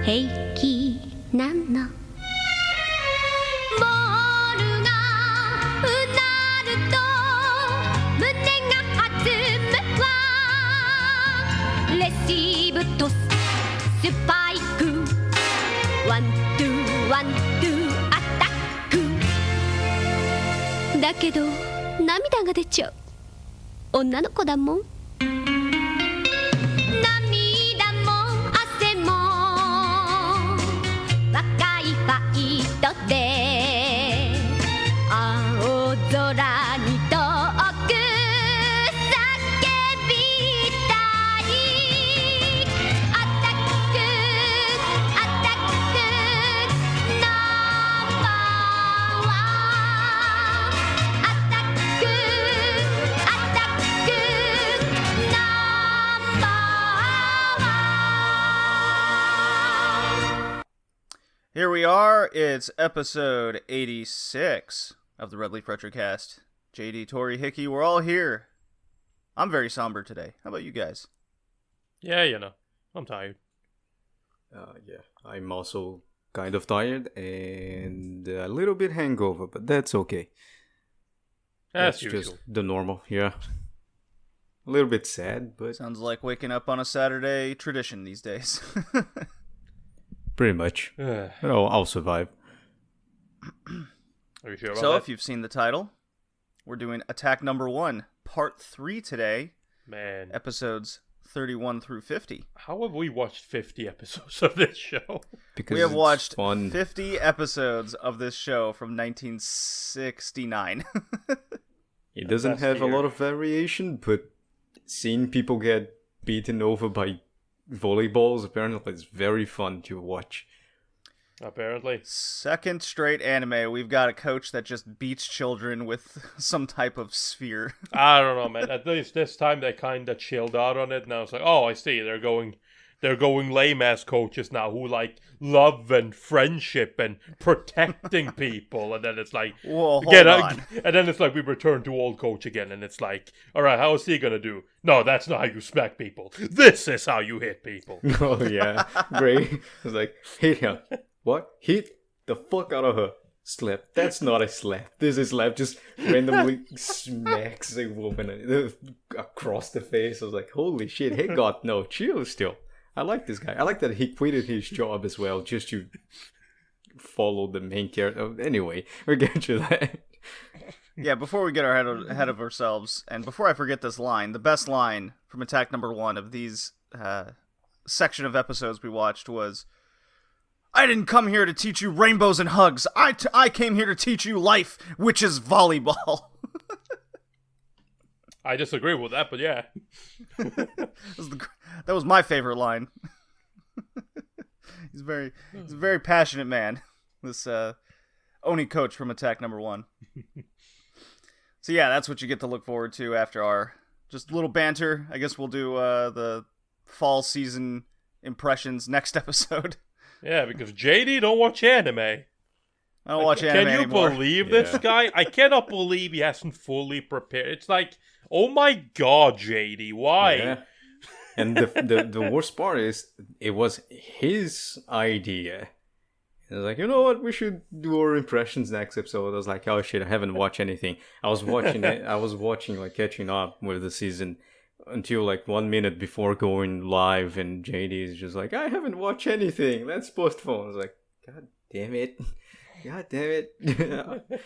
平気なのボールがうなると胸が弾むわレシーブトススパイクワンツーワンツーアタックだけど涙が出ちゃう女の子だもん涙も汗も若いファイトで青空に遠く叫びたいアタックアタックナンバーワンアタックアタックナンバーワン Here we are. It's episode 86 of the Red Leaf Retrocast. JD, Tori, Hickey, we're all here. I'm very somber today. How about you guys? Yeah, you know, I'm tired. Yeah, I'm also kind of tired and a little bit hangover, but that's okay. As That's usual. just the normal, yeah. A little bit sad, but Sounds like waking up on a Saturday tradition these days. pretty much. Are But I'll survive. you sure about So, that? if you've seen the title, we're doing Attack Number 1, Part 3 today, Man, episodes 31 through 50. how have we watched 50 episodes of this show? Because We have it's watched fun. 50 episodes of this show from 1969. It doesn't That's have a here. lot of variation, but seeing people get beaten over by volleyballs apparently is very fun to watch. Apparently. Second straight anime, we've got a coach that just beats children with some type of sphere. I don't know, man. At least this time they kind of chilled out on it. Now it's like, oh, I see. They're going lame-ass coaches now who like love and friendship and protecting people. And then it's like, Whoa, hold on. and then it's like we return to old coach again. And it's like, all right, how is he going to do? No, that's not how you smack people. This is how you hit people. Oh yeah, great. It's like, hit him. What? Hit the fuck out of her. Slap. That's not a slap. This is slap. Just randomly smacks a woman across the face. I was like, holy shit. Hey God, no, chill still. I like this guy. I like that he quitted his job as well just to follow the main character. Anyway, we'll get to that. Yeah, before we get our ahead of ourselves, and before I forget this line, the best line from Attack Number 1 of these section of episodes we watched was, I didn't come here to teach you rainbows and hugs. I came here to teach you life, which is volleyball. I disagree with that, but yeah. That was my favorite line. He's a very passionate man, this Oni coach from Attack Number 1. So yeah, that's what you get to look forward to after our just little banter. I guess we'll do the fall season impressions next episode. Yeah, because JD don't watch anime. I don't watch anime Can you anymore. believe this Yeah. guy? I cannot believe he hasn't fully prepared. It's like, oh my god, JD, why? Yeah. And the worst part is, it was his idea. He was like, you know what, we should do our impressions next episode. I was like, oh shit, I haven't watched anything. I was watching it. I was watching, like, catching up with the season until like 1 minute before going live, and JD is just like, I haven't watched anything. Let's postpone. I was like, God damn it. God damn it.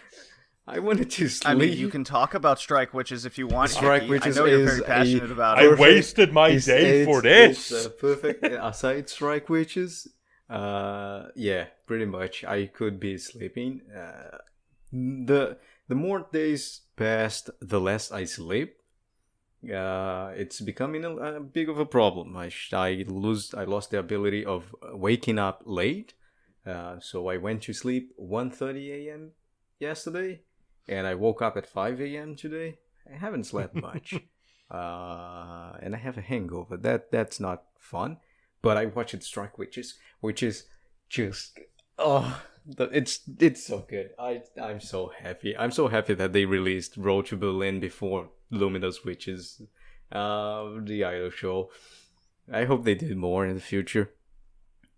I wanted to sleep. I mean, you can talk about Strike Witches if you want. Strike Hickey. Witches I know you're is very passionate about I it. perfect- wasted my day for this. It's perfect. Aside Strike Witches, yeah, pretty much. I could be sleeping. The more days passed, the less I sleep. It's becoming a big of a problem. I lost the ability of waking up late. So I went to sleep 1:30 a.m. yesterday, and I woke up at 5 a.m. today. I haven't slept much, and I have a hangover. That's not fun. But I watched Strike Witches, which is just it's so good. I'm so happy. I'm so happy that they released Road to Berlin before Luminous Witches, the idol show. I hope they did more in the future.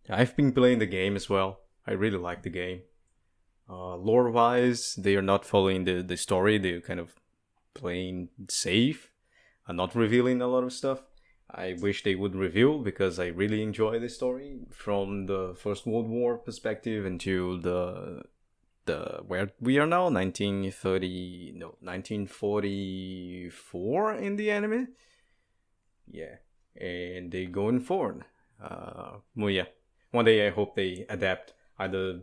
I've been playing the game as well. I really like the game. Lore-wise, they are not following the story. They're kind of playing safe and not revealing a lot of stuff. I wish they would reveal, because I really enjoy the story from the First World War perspective into the where we are now, 1944 in the anime. Yeah, and they going forward. Well, yeah. One day I hope they adapt either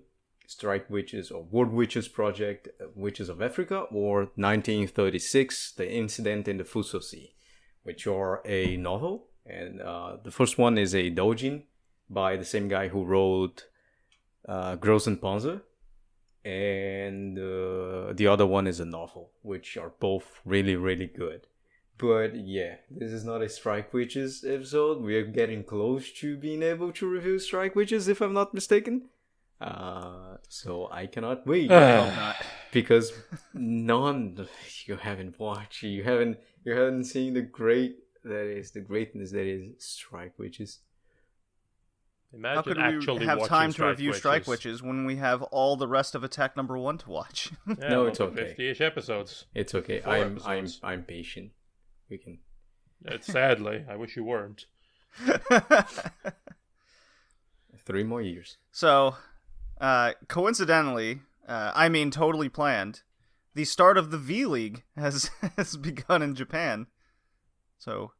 Strike Witches or World Witches Project, Witches of Africa, or 1936, The Incident in the Fuso Sea, which are a novel. And the first one is a doujin by the same guy who wrote Großen Panzer. And the other one is a novel, which are both really, really good. But yeah, this is not a Strike Witches episode. We are getting close to being able to review Strike Witches, if I'm not mistaken. So I cannot wait. Because you haven't watched, you haven't seen the greatness that is Strike Witches. How could we have time to review Strike Witches when we have all the rest of Attack Number 1 to watch? Yeah, no, it's okay. 50-ish episodes. It's okay. I'm patient. We can. Sadly, I wish you weren't. 3 more years. So, coincidentally, I mean totally planned, the start of the V-League has begun in Japan. So,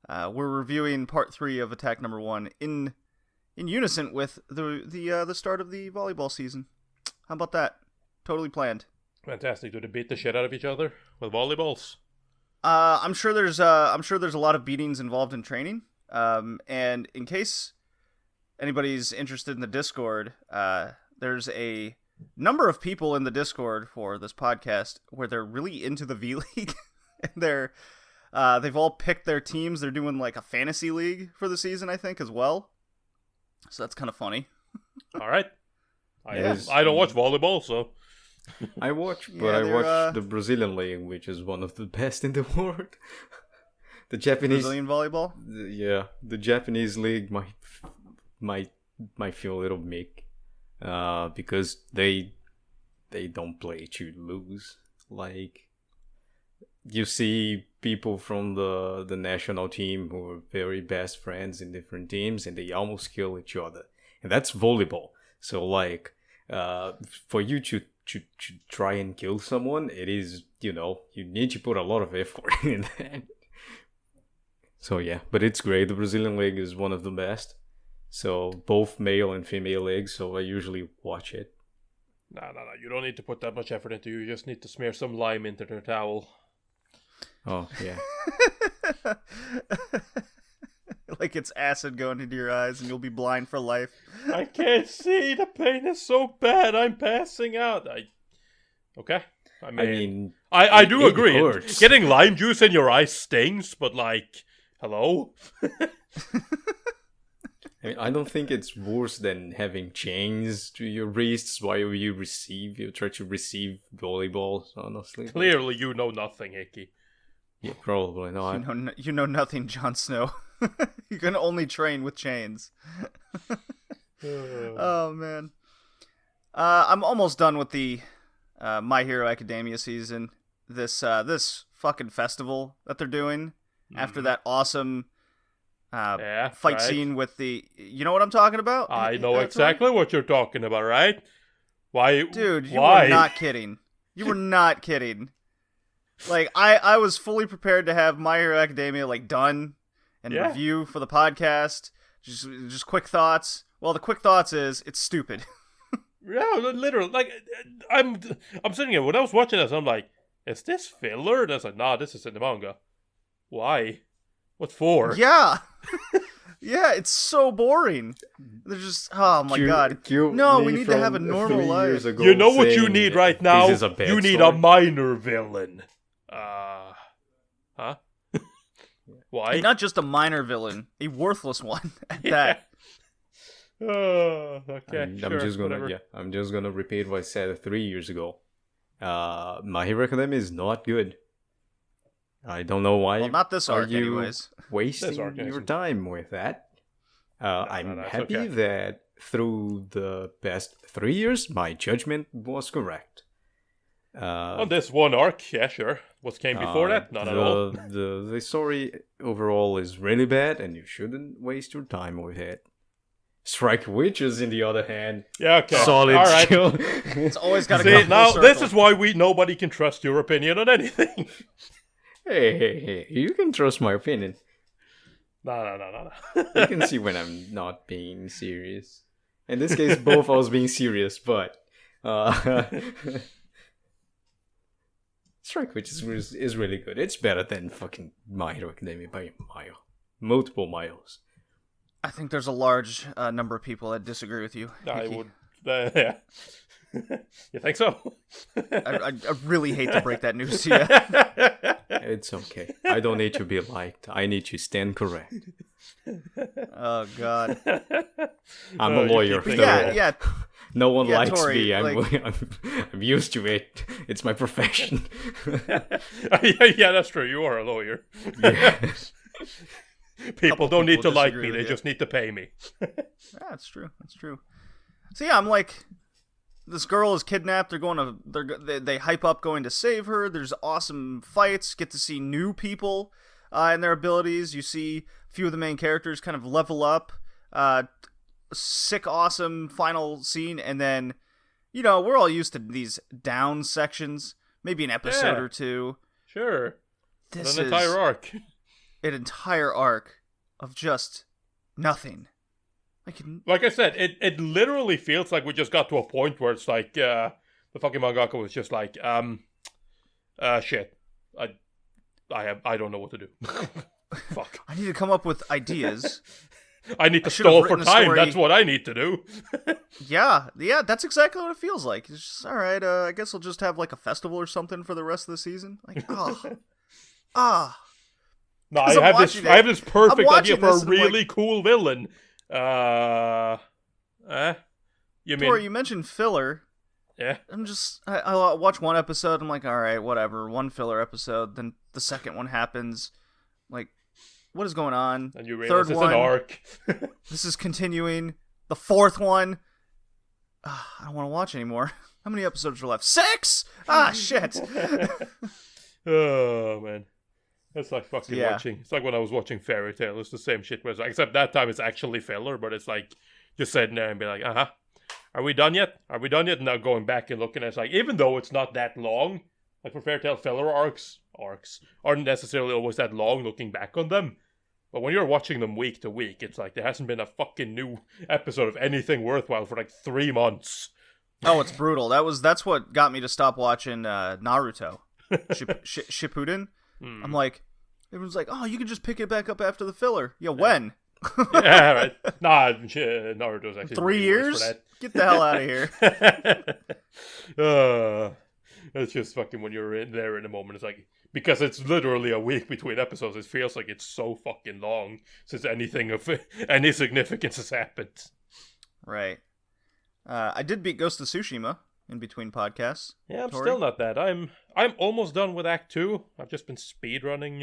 we're reviewing part 3 of Attack Number 1 in unison with the start of the volleyball season. How about that? Totally planned. Fantastic. Do they beat the shit out of each other with volleyballs? I'm sure there's a lot of beatings involved in training. And in case anybody's interested in the Discord, there's a number of people in the Discord for this podcast where they're really into the V-League. And they've all picked their teams. They're doing like a fantasy league for the season, I think, as well. So that's kind of funny. All right. I don't watch volleyball, so I watch, but I watch the Brazilian league, which is one of the best in the world. The Japanese Brazilian volleyball. The Japanese league might feel a little meek, because they don't play to lose. Like, you see people from the national team who are very best friends in different teams, and they almost kill each other, and that's volleyball. So like, for you to try and kill someone, it is, you need to put a lot of effort in that. So yeah, but it's great. The Brazilian league is one of the best. So both male and female leagues, so I usually watch it. No. You don't need to put that much effort into it. You just need to smear some lime into their towel. Oh, yeah. Like it's acid going into your eyes and you'll be blind for life. I can't see. The pain is so bad. I'm passing out. Okay. I do agree. Hurts. Getting lime juice in your eyes stings, but like, hello? I don't think it's worse than having chains to your wrists while you try to receive volleyballs, honestly. Clearly you know nothing, Hickey. Yeah, probably not. You know nothing, Jon Snow. You can only train with chains. Oh, man. I'm almost done with the My Hero Academia season. This fucking festival that they're doing after that awesome fight scene with the... You know what I'm talking about? I know exactly what you're talking about, right? Why? Dude, you why? were not kidding. You were not kidding. Like, I was fully prepared to have My Hero Academia, like, done and review for the podcast. Just quick thoughts. Well, the quick thoughts is, it's stupid. Yeah, literally. Like, I'm sitting here, when I was watching this, I'm like, is this filler? And I was like, nah, this is in the manga. Why? What for? Yeah. Yeah, it's so boring. They're just, oh my god. No, we need to have a normal life. You know what you need right now? You need a minor villain. Huh? Why? And not just a minor villain, a worthless one at that. Okay. I'm just gonna repeat what I said 3 years ago. My Hero Academia is not good. I don't know why. Well, not this arc, anyways. Wasting your time with that. I'm that's happy okay. that through the past 3 years, my judgment was correct. On this one arc, yeah, sure. What came before that? Not at all. The story overall is really bad, and you shouldn't waste your time with it. Strike Witches, in the other hand, Yeah, okay. solid All right. still. It's always got to See, come full now circle. this is why nobody can trust your opinion on anything. Hey, you can trust my opinion. No. You can see when I'm not being serious. In this case, both I was being serious, but Strike Witches is really good. It's better than fucking My Hero Academia by a mile. Multiple miles. I think there's a large number of people that disagree with you. I Hickey. would. Yeah. You think so? I really hate to break that news to you. It's okay. I don't need to be liked. I need to stand correct. Oh God. I'm a lawyer. keep But thinking- yeah. No one Yeah, likes Tori, me. like- I'm used to it. It's my profession. Yeah, that's true. You are a lawyer. Yes. People don't need to people like disagree me. with They you. just need to pay me. Yeah, that's true. That's true. So yeah, I'm like, this girl is kidnapped. They're going to. They hype up going to save her. There's awesome fights. Get to see new people and their abilities. You see a few of the main characters kind of level up. Sick, awesome final scene, and then, you know, we're all used to these down sections. Maybe an episode Yeah. or two. Sure. This An entire is arc. an entire arc of just nothing. Like I said, it literally feels like we just got to a point where it's like the fucking mangaka was just like, shit, I don't know what to do. Fuck. I need to come up with ideas. I need to should have stall for written the time. story- That's what I need to do. Yeah, that's exactly what it feels like. It's just, all right, I guess I'll just have like a festival or something for the rest of the season. Like, No, 'Cause I I'm have this. watching I it. have this perfect I'm idea watching for a this and I'm really cool villain. You mean? Tori, you mentioned filler. Yeah. I watch one episode, I'm like, all right, whatever, one filler episode. Then the second one happens. Like, what is going on? And you realize Third it's one, an arc. this is continuing. The fourth one, I don't want to watch anymore. How many episodes are left? 6! Ah, shit. Oh man, it's like fucking Yeah. watching. It's like when I was watching Fairy Tail. It's the same shit. Where it's like, except that time it's actually filler, but it's like just sitting there and be like, are we done yet? Are we done yet? And now going back and looking, it's like, even though it's not that long, like for Fairy Tail, filler arcs aren't necessarily always that long. Looking back on them, but when you're watching them week to week, it's like there hasn't been a fucking new episode of anything worthwhile for like 3 months. Oh, it's brutal. That's what got me to stop watching Naruto. Shippuden. I'm like, everyone's like, oh, you can just pick it back up after the filler. Yeah, when? Yeah, right. Nah, Naruto's actually 3 way years? worse for that. Get the hell out of here. It's just fucking when you're in there in a moment. It's like, because it's literally a week between episodes, it feels like it's so fucking long since anything of any significance has happened. Right. I did beat Ghost of Tsushima in between podcasts. Yeah, I'm Tori? still not that. I'm almost done with Act 2. I've just been speedrunning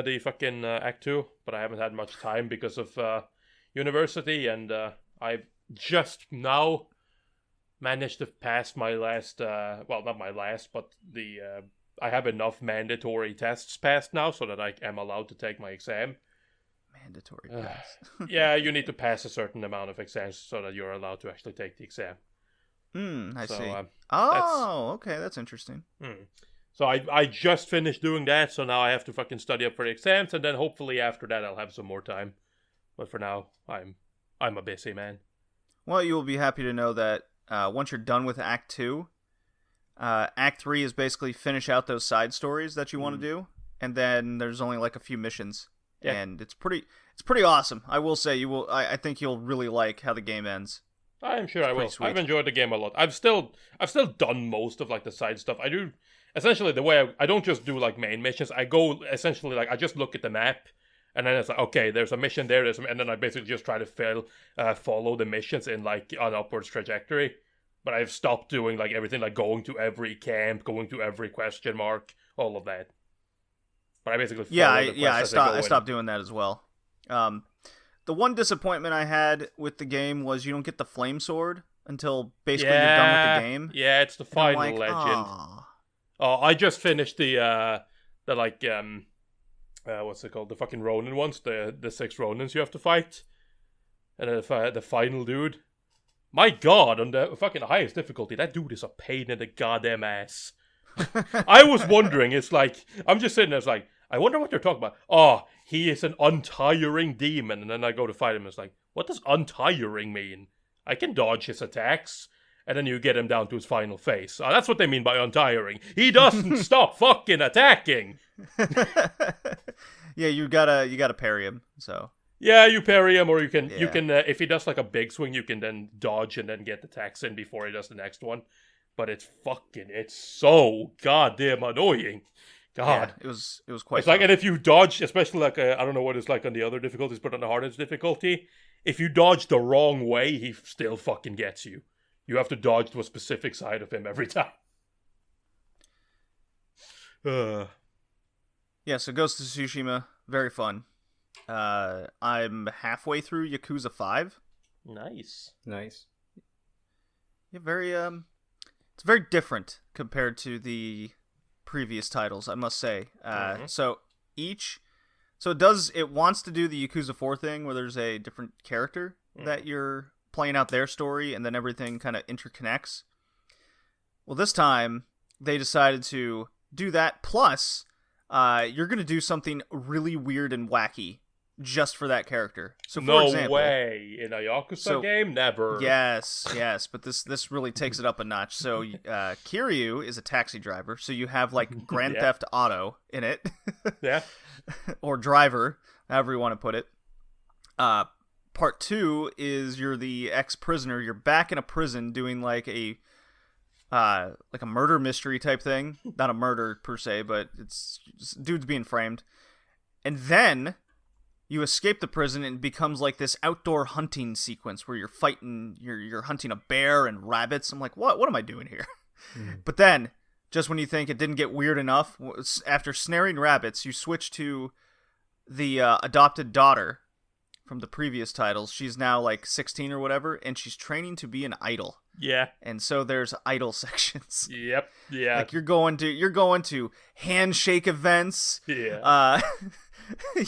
the fucking Act 2, but I haven't had much time because of university, and I've just now managed to pass my last, well, not my last, but I have enough mandatory tests passed now so that I am allowed to take my exam. Mandatory pass. Yeah, you need to pass a certain amount of exams so that you're allowed to actually take the exam. I So, see. that's- Okay, that's interesting. So I just finished doing that, so now I have to fucking study up for the exams, and then hopefully after that I'll have some more time. But for now, I'm a busy man. Well, you will be happy to know that once you're done with Act 2, Act 3 is basically finish out those side stories that you want to do, and then there's only like a few missions, and it's pretty awesome. I will say I think you'll really like how the game ends. I'm sure I will. sweet. I've enjoyed the game a lot. I've still done most of like the side stuff. I do essentially the way I don't just do like main missions. I go essentially like I just look at the map, and then it's like, okay, there's a mission there, and then I basically just try to follow the missions in like an upwards trajectory. But I've stopped doing like everything, like going to every camp, going to every question mark, all of that. But I basically follow the quest as they go I in. stopped doing that as well. the one disappointment I had with the game was you don't get the flame sword until basically you're done with the game. Yeah, it's the And I'm final like, legend. "Aw." Oh, I just finished the what's it called? The fucking Ronin ones, the 6 Ronins you have to fight. And the final dude. My god, on the fucking highest difficulty, that dude is a pain in the goddamn ass. I was wondering, it's like, I'm just sitting there, it's like, I wonder what they're talking about. Oh, he is an untiring demon. And then I go to fight him, it's like, what does untiring mean? I can dodge his attacks. And then you get him down to his final phase. That's what they mean by untiring. He doesn't stop fucking attacking. Yeah, you gotta parry him. So Yeah, you parry him, or you can if he does like a big swing, you can then dodge and then get the attacks in before he does the next one. But it's so goddamn annoying. God, yeah, it was quite. It's like, and if you dodge, especially like I don't know what it's like on the other difficulties, but on the hardest difficulty, if you dodge the wrong way, he still fucking gets you. You have to dodge to a specific side of him every time. Yeah, so Ghost of Tsushima, very fun. I'm halfway through Yakuza 5. Nice. Yeah, very it's very different compared to the previous titles, I must say. So it wants to do the Yakuza 4 thing where there's a different character that you're playing out their story, and then everything kind of interconnects. Well, this time, they decided to do that, plus, you're going to do something really weird and wacky just for that character. So, for example, way! In a Yakuza game? Never. Yes, but this really takes it up a notch. So, Kiryu is a taxi driver, so you have, like, Grand Theft Auto in it. Yeah. Or driver, however you want to put it. Part 2 is you're the ex-prisoner. You're back in a prison doing like a murder mystery type thing. Not a murder per se, but it's dudes being framed. And then you escape the prison and it becomes like this outdoor hunting sequence where you're fighting, you're hunting a bear and rabbits. I'm like, what am I doing here? But then, just when you think it didn't get weird enough, after snaring rabbits, you switch to the adopted daughter from the previous titles. She's now like 16 or whatever, and she's training to be an idol. Yeah. And so there's idol sections. Yep. Yeah. Like you're going to handshake events. Yeah.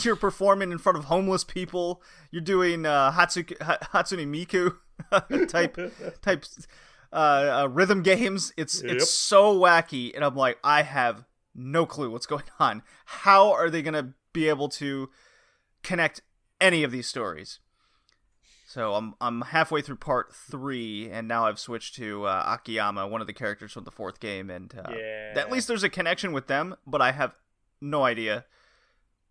You're performing in front of homeless people. You're doing Hatsune Miku type rhythm games. It's so wacky, and I'm like, I have no clue what's going on. How are they gonna be able to connect any of these stories? So I'm halfway through part 3, and now I've switched to Akiyama, one of the characters from the 4th game, and at least there's a connection with them, but I have no idea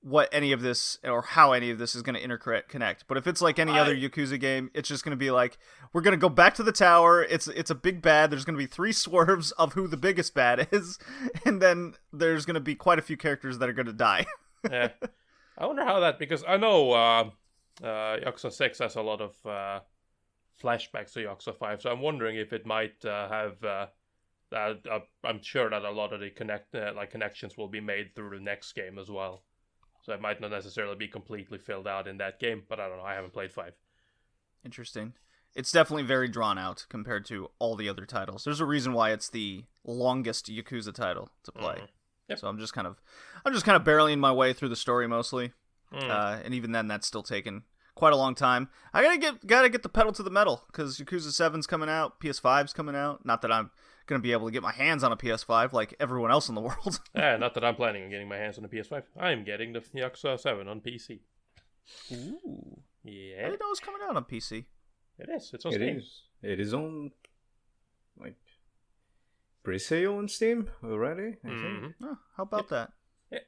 what any of this, or how any of this is going to interconnect. But if it's like any other Yakuza game, it's just going to be like, we're going to go back to the tower, it's a big bad, there's going to be 3 swerves of who the biggest bad is, and then there's going to be quite a few characters that are going to die. Yeah. I wonder how that, because I know Yakuza 6 has a lot of flashbacks to Yakuza 5, so I'm wondering if it might have I'm sure that a lot of the connections will be made through the next game as well. So it might not necessarily be completely filled out in that game, but I don't know, I haven't played 5. Interesting. It's definitely very drawn out compared to all the other titles. There's a reason why it's the longest Yakuza title to play. Yep. So I'm just kind of barreling my way through the story mostly, and even then, that's still taking quite a long time. I gotta get the pedal to the metal because Yakuza 7's coming out, PS5's coming out. Not that I'm gonna be able to get my hands on a PS5 like everyone else in the world. Yeah, not that I'm planning on getting my hands on a PS5. I'm getting the Yakuza 7 on PC. Ooh, Yeah, I didn't know it was coming out on PC. it is. It's on Steam. It is on like pre-sale on Steam already, I think. Oh, how about that? Yep.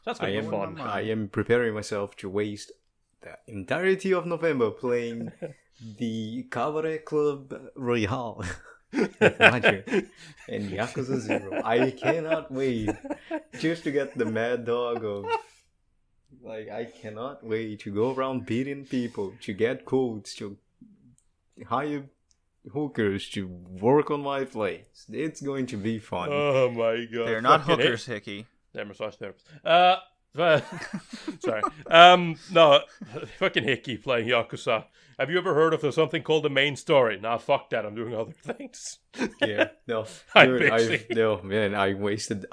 That's gonna be fun. I am preparing myself to waste the entirety of November playing the Cabaret Club Royale with Roger and Yakuza 0. I cannot wait just to get the mad dog of... Like, I cannot wait to go around beating people, to get codes, to hire hookers to work on my place. It's going to be fun. Oh my god. They're not hookers, Hickey. They're massage therapists. Sorry. No, fucking Hickey playing Yakuza. Have you ever heard of something called the main story? Nah, fuck that. I'm doing other things. Yeah, no, I'm dude, busy. no, man, I wasted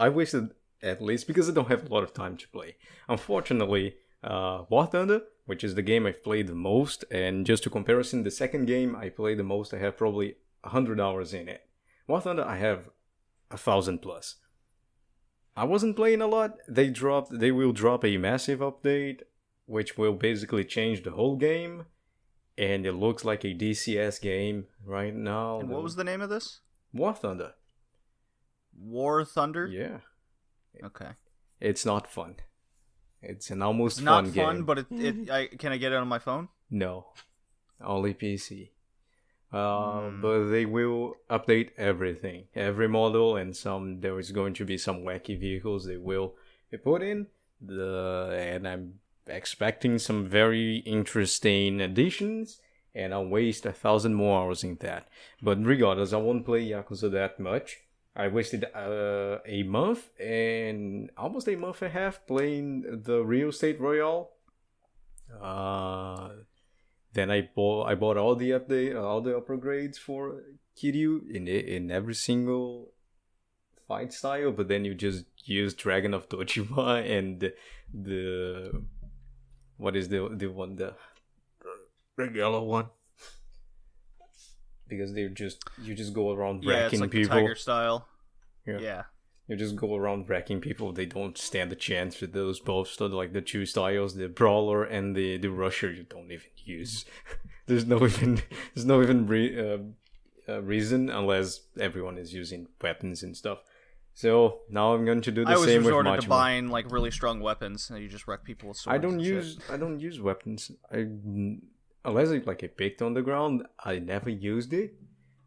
at least because I don't have a lot of time to play. Unfortunately, War Thunder, which is the game I've played the most, and just to comparison, the second game I played the most, I have probably 100 hours in it. War Thunder, I have 1,000 plus. I wasn't playing a lot. They will drop a massive update, which will basically change the whole game, and it looks like a DCS game right now. And what was the name of this? War Thunder. War Thunder? Yeah. Okay. It's not fun. It's an almost It's fun not game. fun, but can I get it on my phone? No. Only PC. But they will update everything. Every model, and there is going to be some wacky vehicles they will be put in. And I'm expecting some very interesting additions, and I'll waste 1,000 more hours in that. But regardless, I won't play Yakuza that much. I wasted a month and almost a month and a half playing the Real Estate Royale. Then I bought all the upgrades for Kiryu in every single fight style. But then you just use Dragon of Dojima and the what is the one, the yellow one, because you just go around Yeah, wrecking it's like people. the Tiger style. Yeah. Yeah. You just go around wrecking people. They don't stand a chance with those both. So like the two styles, the brawler and the rusher, you don't even use. There's no even reason unless everyone is using weapons and stuff. So now I'm going to do the I always same with resorted to Majima. buying like really strong weapons, and you just wreck people with swords. I don't and use weapons. Unless I picked on the ground, I never used it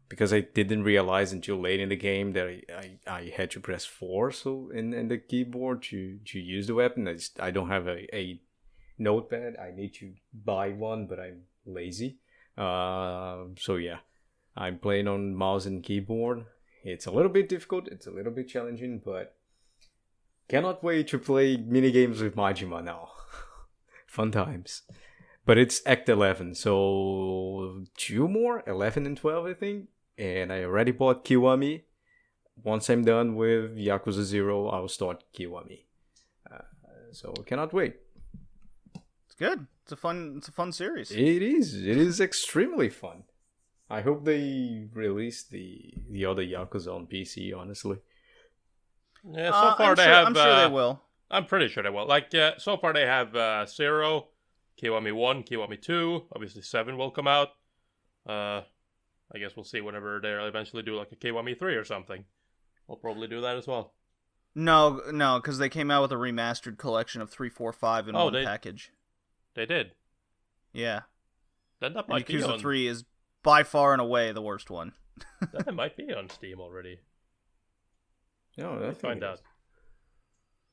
because I didn't realize until late in the game that I had to press 4 so in the keyboard to use the weapon. I don't have a notepad. I need to buy one, but I'm lazy. So yeah, I'm playing on mouse and keyboard. It's a little bit difficult. It's a little bit challenging, but cannot wait to play minigames with Majima now. Fun times. But it's Act 11, so 2 more, 11 and 12, I think. And I already bought Kiwami. Once I'm done with Yakuza 0, I'll start Kiwami. So cannot wait. It's good. It's a fun series. It is extremely fun. I hope they release the other Yakuza on PC, honestly. Yeah, so far I'm sure they will. I'm pretty sure they will. Like, so far they have 0, Kiwami 1, Kiwami 2. Obviously 7 will come out. I guess we'll see whenever they eventually do like a Kiwami 3 or something. We'll probably do that as well. No, because they came out with a remastered collection of 3, 4, 5 in one package. They did. Yeah. Then that And might be Yakuza on... 3 is by far and away the worst one. That might be on Steam already. No, Let me find out.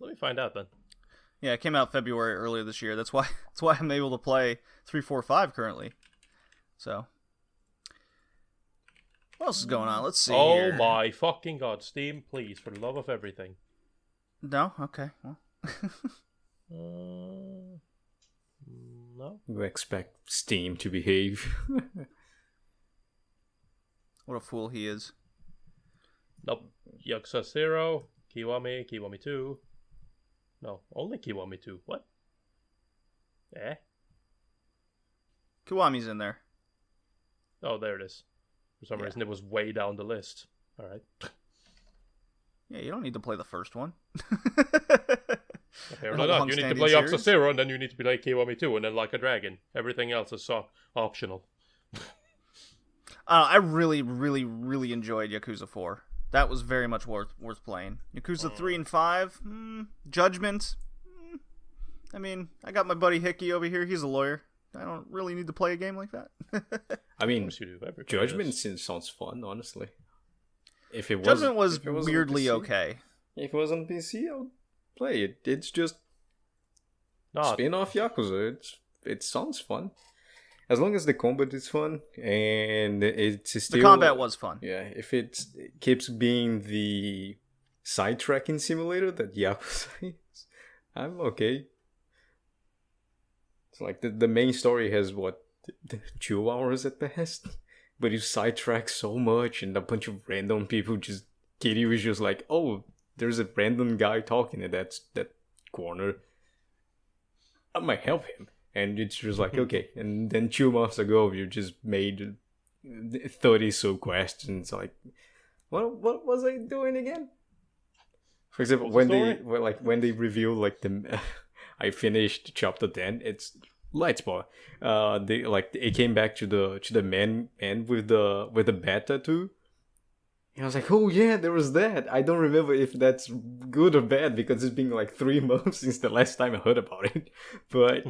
Let me find out then. Yeah, it came out February earlier this year. That's why I'm able to play 3, 4, 5 currently. So, what else is going on? Let's see. Oh here. my fucking god, Steam, please, for the love of everything. No, okay. Well. No. You expect Steam to behave. What a fool he is. Nope. Yakuza 0, Kiwami, Kiwami 2. No, only Kiwami 2. What? Kiwami's in there. Oh, there it is. For some reason, it was way down the list. All right. Yeah, you don't need to play the first one. Apparently not. You need to play Yakuza 0, and then you need to play Kiwami 2, and then Like a Dragon. Everything else is optional. I really, really, really enjoyed Yakuza 4. That was very much worth playing. Yakuza 3 and 5, Judgment. I mean, I got my buddy Hickey over here. He's a lawyer. I don't really need to play a game like that. I mean, You do. Judgment sounds fun, honestly. If it Judgment was weirdly on PC, okay. If it was on PC, I would play it. It's just No, spin-off Yakuza. It sounds fun. As long as the combat is fun and it's still... The combat was fun. Yeah, if it keeps being the side-tracking simulator that Yakuza is, I'm okay. It's like the main story has what 2 hours at best, but you sidetrack so much, and a bunch of random people just Kitty was just like, oh, there's a random guy talking in that corner. I might help him, and it's just like okay. And then 2 months ago, you just made 30 sub quests, and it's like, what was I doing again? For example, when they reveal like the, I finished chapter 10. It's light spot. It came back to the man with the bat tattoo. And I was like, oh yeah, there was that. I don't remember if that's good or bad because it's been like 3 months since the last time I heard about it. But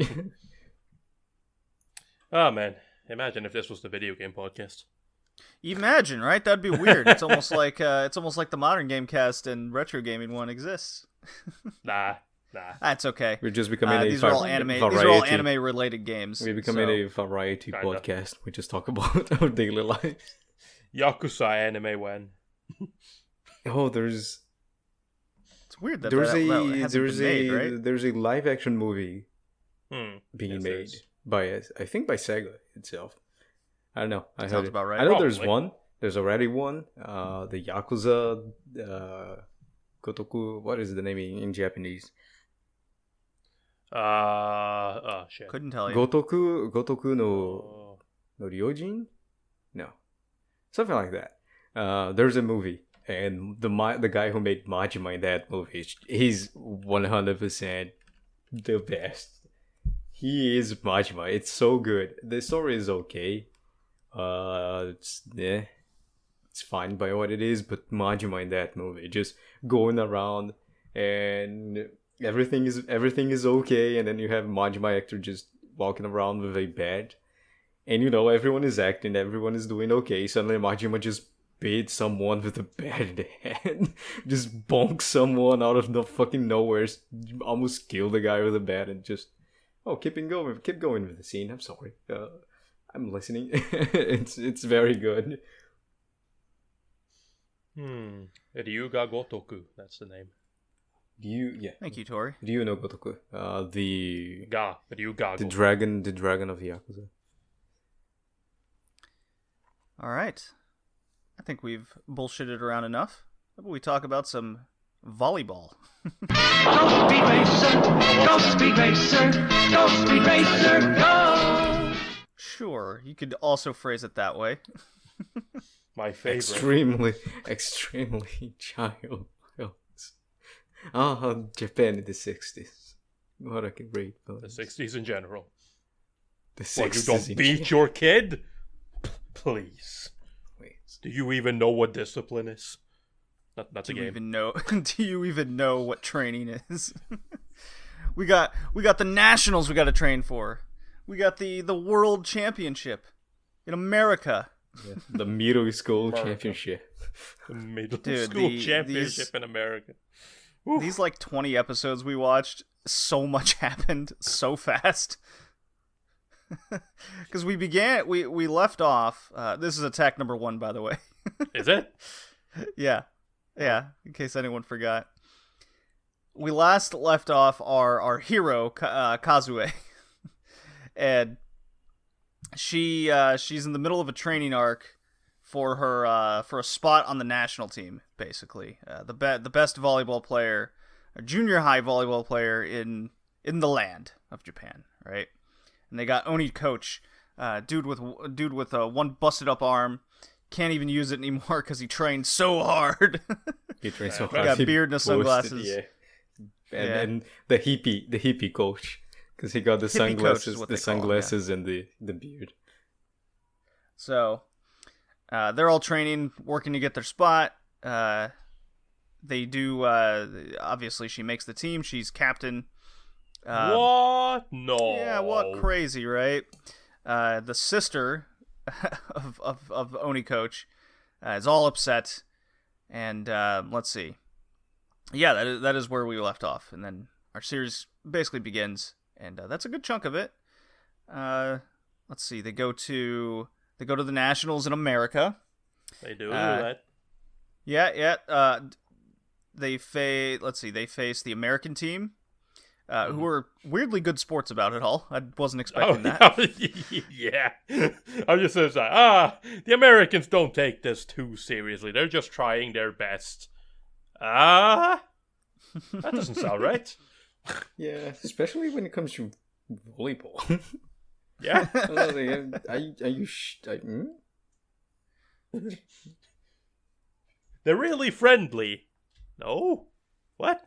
oh man, imagine if this was the video game podcast. Imagine, right? That'd be weird. It's almost like the Modern Gamecast and Retro Gaming one exists. Nah. That's okay. we're just becoming These are all anime. These are all anime related games. We're becoming a variety podcast. We just talk about our daily lives. Yakuza anime when? It's Oh, weird that hasn't been made, right? there's a live action movie being made there's. by I think by Sega itself. I don't know. I heard Sounds it. about right. I know Probably. there's one. There's already one. The Yakuza Gotoku. What is the name in Japanese? Shit. Couldn't tell you. Gotoku no Ryojin? No. Something like that. There's a movie, and the guy who made Majima in that movie, he's 100% the best. He is Majima. It's so good. The story is okay. It's fine by what it is, but Majima in that movie, just going around and everything is okay, and then you have Majima actor just walking around with a bat, and everyone is acting, everyone is doing okay. Suddenly Majima just beat someone with a bat in the head, just bonk someone out of the fucking nowhere, almost kill the guy with a bat, and just keep going with the scene. I'm sorry, I'm listening. It's very good. Ryuga Gotoku, that's the name. Thank you, Tori. Do you know Gotoku? Ryuga. The dragon of the Yakuza. All right. I think we've bullshitted around enough. How about we talk about some volleyball? Go Speed Racer! Go Speed Racer! Go Speed Racer! Go! Sure, you could also phrase it that way. My favorite. Extremely child. Japan in the 60s. What a great film. The 60s in general. The What, you 60s don't in beat your kid? Please. Wait. Do you even know what discipline is? That's a Do you game. even know? Do you even know what training is? we got the nationals we got to train for. We got the world championship in America. Yeah, the middle school America. championship. The middle Dude, school these- championship in America. These like 20 episodes we watched, so much happened so fast. Because we left off. This is attack number 1, by the way. Is it? Yeah. In case anyone forgot, we last left off our hero Kazue, and she's in the middle of a training arc for her for a spot on the national team, basically. The best volleyball player, a junior high volleyball player in the land of Japan, right? And they got Oni coach, dude with one busted up arm, can't even use it anymore because he trained so hard. He trained so He hard. got he beard and boasted, sunglasses. Yeah. And, Yeah. and the hippie coach, because he got the Hippie coach is sunglasses, what they call him, and the beard. So they're all training, working to get their spot. They do. Obviously, she makes the team. She's captain. What? No. Yeah, what crazy, right? The sister of Oni coach is all upset, and let's see. Yeah, that is where we left off, and then our series basically begins, and that's a good chunk of it. Let's see. They go to the nationals in America. They do that. Yeah. They face the American team. who were weirdly good sports about it all. I wasn't expecting that. Yeah. I'm just saying, the Americans don't take this too seriously. They're just trying their best. That doesn't sound right. Yeah, especially when it comes to volleyball. Yeah. Are you They're really friendly. No? What?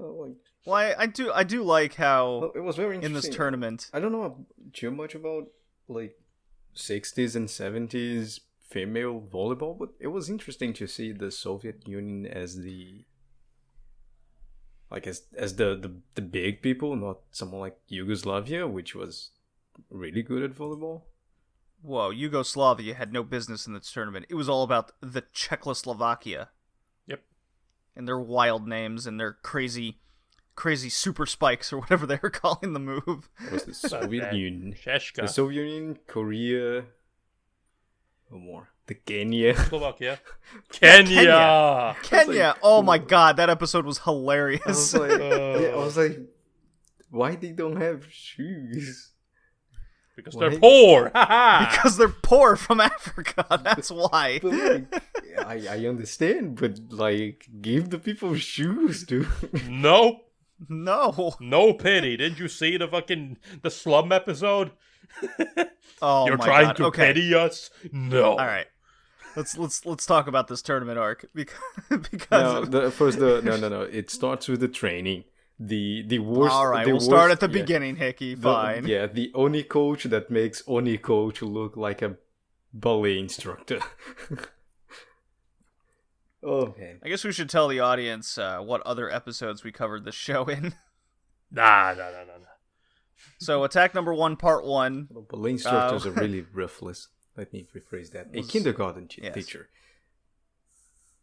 Oh, Well, I do like how well, it was very in interesting. this tournament. I don't know too much about like 60s and 70s female volleyball, but it was interesting to see the Soviet Union as the as the big people, not someone like Yugoslavia, which was really good at volleyball. Whoa, Yugoslavia had no business in this tournament. It was all about the Czechoslovakia. Yep. And their wild names and their crazy super spikes or whatever they were calling the move. It was the Soviet Union. Czechka. The Soviet Union, Korea, one more. The Kenya. Slovakia. Kenya! Kenya! Oh my god, that episode was I hilarious. was like, I was like, why they don't have shoes? Because they're poor! Because they're poor from Africa, that's why. But like, I understand, but like, give the people shoes, dude. No. No. No pity. Didn't you see the slum episode? Oh You're my trying god. to Okay. pity us? No. All right. Let's talk about this tournament arc because No. It starts with the training. The worst. All right, the we'll start worst- at the yeah. beginning, Hickey. Fine. The Oni coach that makes Oni coach look like a ballet instructor. Oh man. I guess we should tell the audience what other episodes we covered this show in. Nah. So, Attack Number 1, Part 1. Well, ballet instructors are really ruthless. Let me rephrase that. A kindergarten teacher.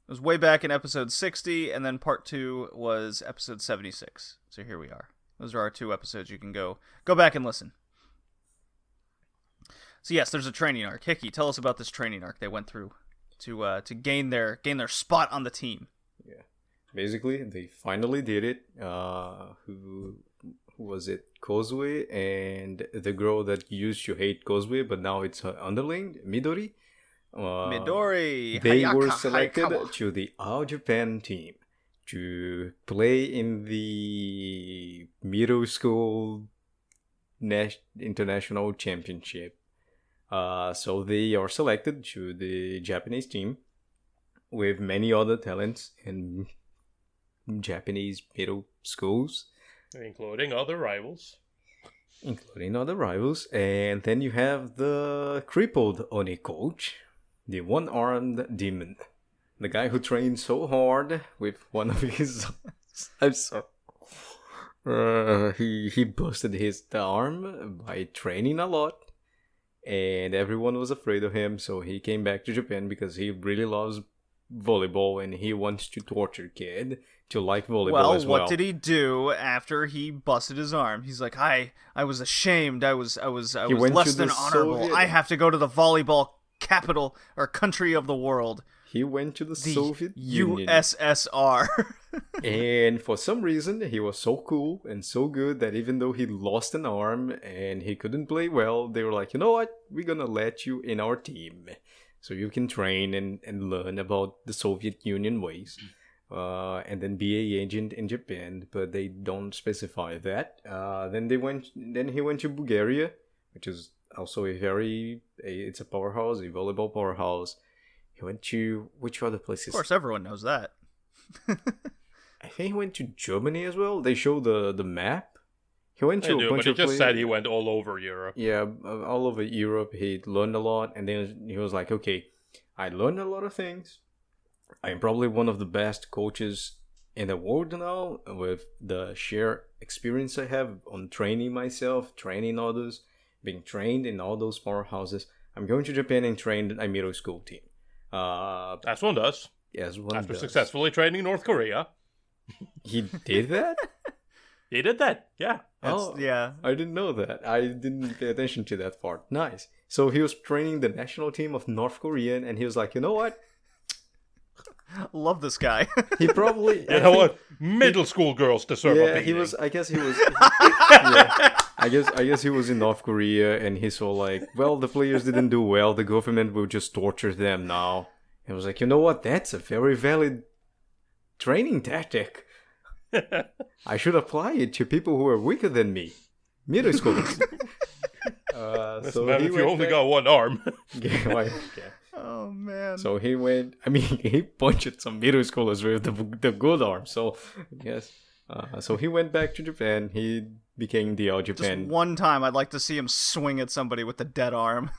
It was way back in episode 60, and then Part 2 was episode 76. So here we are. Those are our 2 episodes. You can go back and listen. So yes, there's a training arc. Hickey, tell us about this training arc they went through to gain their spot on the team. Yeah. Basically, they finally did it. Who was it? Kozue and the girl that used to hate Kozue, but now it's her underling, Midori. Midori. They Hayaka were selected Hayakawa. to the All Japan team to play in the middle school international championship. So they are selected to the Japanese team with many other talents in Japanese middle schools. Including other rivals. And then you have the crippled Oni coach, the one-armed demon, the guy who trained so hard with one of his. I'm sorry. He busted his arm by training a lot, and everyone was afraid of him. So he came back to Japan because he really loves volleyball and he wants to torture kid to like volleyball as well. What did he do after he busted his arm? He's like, I was ashamed. I was went less to than the honorable. Soviet- I have to go to the volleyball capital or country of the world, He went to the the Soviet Union. USSR. And for some reason, he was so cool and so good that even though he lost an arm and he couldn't play well, they were like, you know what? We're gonna let you in our team. So you can train and learn about the Soviet Union ways. And then be an agent in Japan, but they don't specify that. Then he went to Bulgaria, which is also it's a powerhouse, a volleyball powerhouse. He went to which other places? Of course, everyone knows that. I think he went to Germany as well. They show the map. He went to a bunch but he of just places. said he went all over Europe. Yeah, all over Europe. He learned a lot, and then he was like, okay, I learned a lot of things. I'm probably one of the best coaches in the world now with the sheer experience I have on training myself, training others, being trained in all those powerhouses. I'm going to Japan and train a middle school team. As one does. Yes, one After does. successfully training North Korea. He did that? He did that, yeah. Yeah. I didn't know that. I didn't pay attention to that part. Nice. So he was training the national team of North Korea, and he was like, you know what? Love this guy. He probably. You know what? Middle school girls deserve a Yeah, beating. he was. I guess he was. Yeah, I guess he was in North Korea, and he saw like, well, the players didn't do well. The government will just torture them now. He was like, you know what? That's a very valid training tactic. I should apply it to people who are weaker than me, middle schoolers. Listen, man, if you only got one arm. Yeah, okay. Oh man. So he went. I mean, he punched some middle schoolers with the good arm. So yes. So he went back to Japan. He became the All Just Japan. one time, I'd like to see him swing at somebody with the dead arm.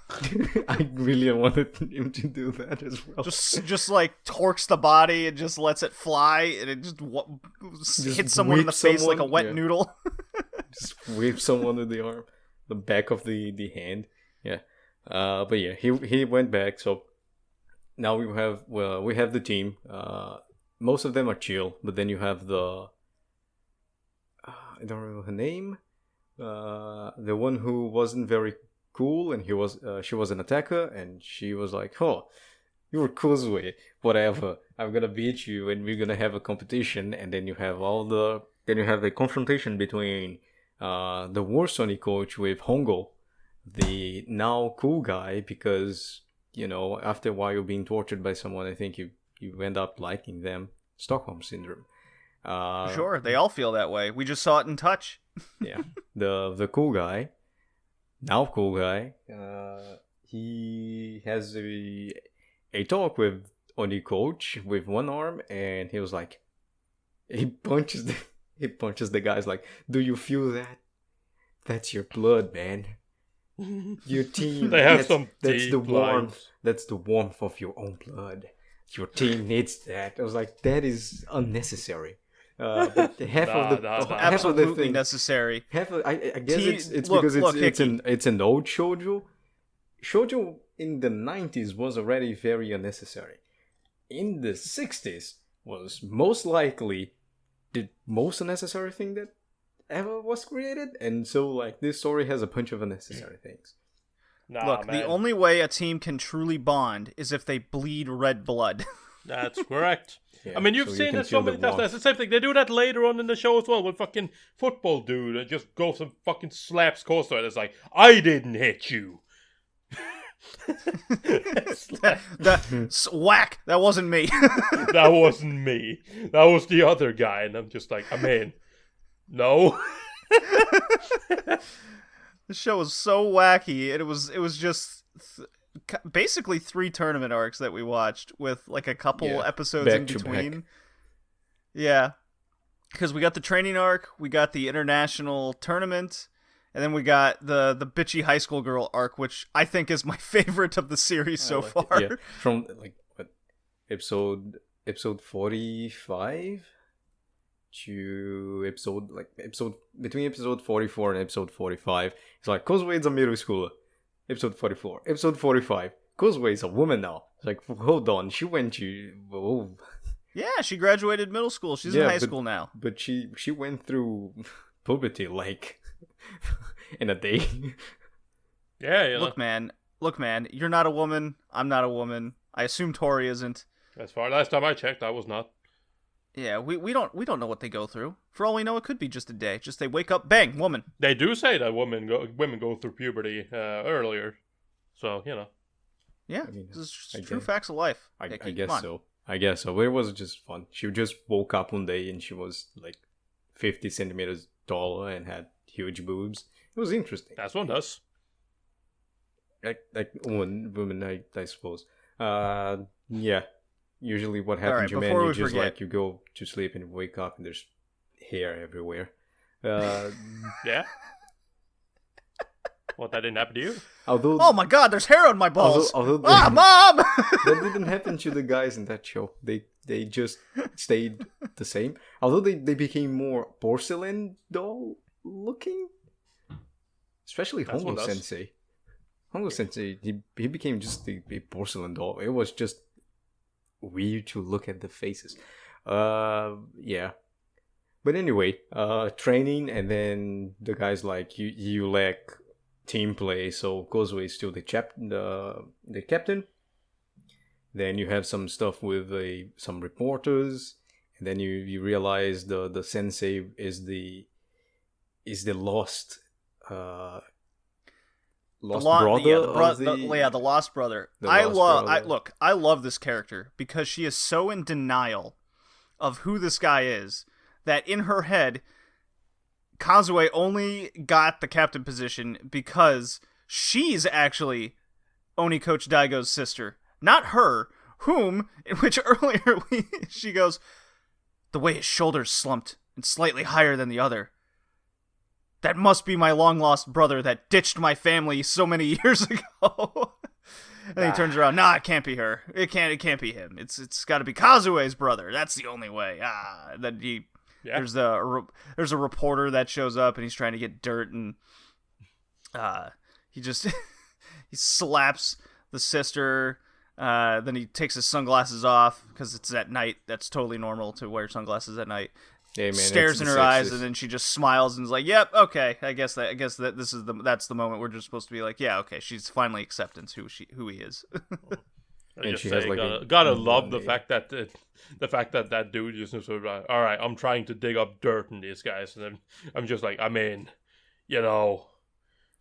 I really wanted him to do that as well. Just like torques the body and just lets it fly, and it just hits someone in the whip face like a someone, wet yeah. noodle. Just whip someone with the arm, the back of the hand. Yeah. But yeah, he went back. So now we have the team. Most of them are chill, but then you have the I don't remember her name. The one who wasn't very cool, and she was an attacker, and she was like, "Oh, you're Kozue, whatever. I'm gonna beat you, and we're gonna have a competition." And then you have a confrontation between the Warsony coach with Hongo, the now cool guy, because after a while being tortured by someone, I think you end up liking them. Stockholm syndrome. Sure, they all feel that way. We just saw it in Touch. Yeah, the cool guy, now cool guy. He has a talk with Oni coach with one arm, and he was like, he punches the guys like, "Do you feel that? That's your blood, man. Your team. They have some That's the deep warmth. lines. That's the warmth of your own blood. Your team needs that." I was like, that is unnecessary. But half of the Nah. half of the Absolutely thing, necessary. I guess it's Look, because Hickey. it's an old shoujo. Shoujo in the 90s was already very unnecessary. In the 60s was most likely the most unnecessary thing that ever was created, and so like this story has a bunch of unnecessary things. Nah, Look, man. the only way a team can truly bond is if they bleed red blood. That's correct. Yeah, I mean, you've so you seen can it so feel the many times. warmth. That's the same thing. They do that later on in the show as well with fucking football dude and just goes and fucking slaps Costa and it's like, I didn't hit you. Whack! That wasn't me. That wasn't me. That was the other guy. And I'm just like, I'm in. No. The show was so wacky, and it was just basically 3 tournament arcs that we watched with like a couple Yeah, episodes back in to between. back. Yeah, because we got the training arc, we got the international tournament, and then we got the bitchy high school girl arc, which I think is my favorite of the series so like it. far. Yeah, from like what episode 45 to episode between episode 44 and episode 45. It's like Kozue's a middle schooler. Episode 44. Episode 45. Kozue is a woman now. It's like, hold on, she went to Yeah, she graduated middle school. She's in high school now. but she went through puberty like in a day. Yeah, you know. Look, man, you're not a woman. I'm not a woman. I assume Tori isn't. As far last time I checked, I was not. Yeah, we don't know what they go through. For all we know, it could be just a day. Just they wake up, bang, woman. They do say that women go through puberty earlier. So, you know. Yeah, mean, this is I true guess- facts of life. I Hickey, guess come on. so. I guess so. But it was just fun. She just woke up one day and she was like 50 centimeters taller and had huge boobs. It was interesting. That's one does. Like women, I suppose. Yeah. Usually what All right, happens to men, before you we just forget- like you go to sleep and wake up and there's hair everywhere. Yeah. What, that didn't happen to you? Although Oh my God, there's hair on my balls. although Ah, mom! that didn't happen to the guys in that show. They just stayed the same. Although they became more porcelain doll looking. Especially That's what Hongo does. Sensei. Hongo Sensei, he became just a porcelain doll. It was just weird to look at the faces. Yeah. But anyway, training, and then the guy's like, you lack team play, so Kozue is still the captain. Then you have some stuff with some reporters, and then you realize the sensei is the lost brother. The lost brother. I love this character because she is so in denial of who this guy is that in her head, Kazue only got the captain position because she's actually Oni Coach Daigo's sister, not her, which earlier she goes, the way his shoulders slumped and slightly higher than the other. That must be my long-lost brother that ditched my family so many years ago. And then he turns around, nah, it can't be her. It can't be him. It's got to be Kazue's brother. That's the only way. Then there's a reporter that shows up and he's trying to get dirt and he just he slaps the sister. Then he takes his sunglasses off because it's at night. That's totally normal to wear sunglasses at night. Hey, man, stares in her eyes and then she just smiles and is like, "Yep, okay. I guess that that's the moment we're just supposed to be like, yeah, okay. She's finally acceptance who he is." And she has gotta love the fact that that dude just sort of like, all right, I'm trying to dig up dirt in these guys, and then I'm just like, I mean,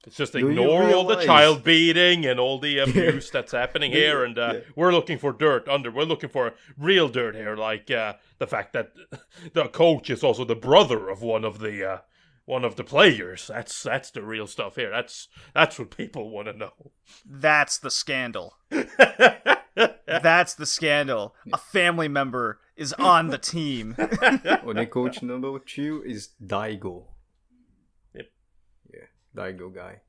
it's just ignore all the child beating and all the abuse that's happening here, and we're looking for dirt we're looking for real dirt here, like the fact that the coach is also the brother of one of the players. That's the real stuff here. That's what people want to know. That's the scandal. That's the scandal. A family member is on the team. The coach number 2 is Daigo. Yep. Yeah, Daigo guy.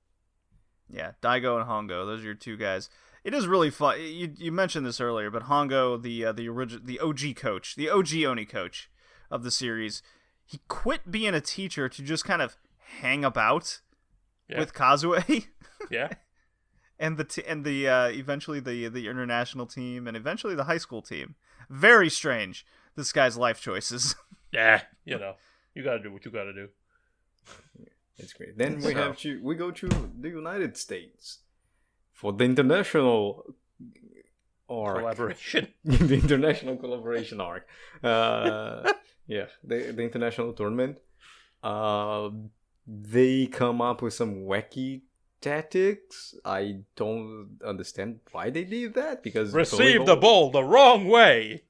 Yeah, Daigo and Hongo. Those are your two guys. It is really fun. You mentioned this earlier, but Hongo, the OG coach, the OG Oni coach of the series, he quit being a teacher to just kind of hang about with Kazue. Yeah. And eventually the international team and eventually the high school team. Very strange, this guy's life choices. Yeah, you gotta do what you gotta do. It's great. Then we go to the United States for the international arc. Collaboration. The international collaboration arc. The international tournament. They come up with some wacky tactics. I don't understand why they did that, because receive the ball the wrong way.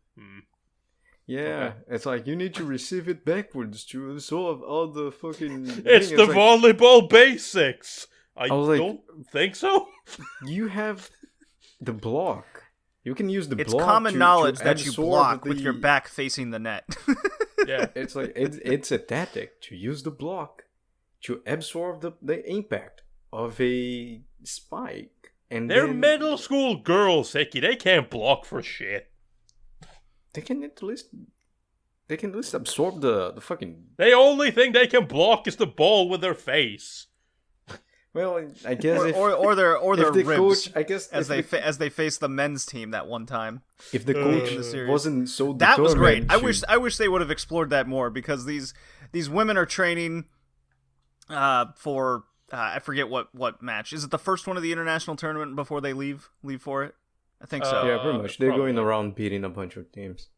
Yeah, it's like you need to receive it backwards to solve all the fucking. It's the volleyball basics. I don't think so. You have the block. You can use the block. It's common knowledge that you block with your back facing the net. Yeah, it's like it's a tactic to use the block to absorb the impact of a spike. And they're middle school girls, Hickey. They can't block for shit. They can at least absorb the fucking. The only thing they can block is the ball with their face. Well, I guess or their ribs. Coach, I guess as they face the men's team that one time. If the coach wasn't so determined, that was great. I wish they would have explored that more, because these women are training for I forget what match. Is it the first one of the international tournament before they leave for it? I think so. Yeah, pretty much. They're going around beating a bunch of teams.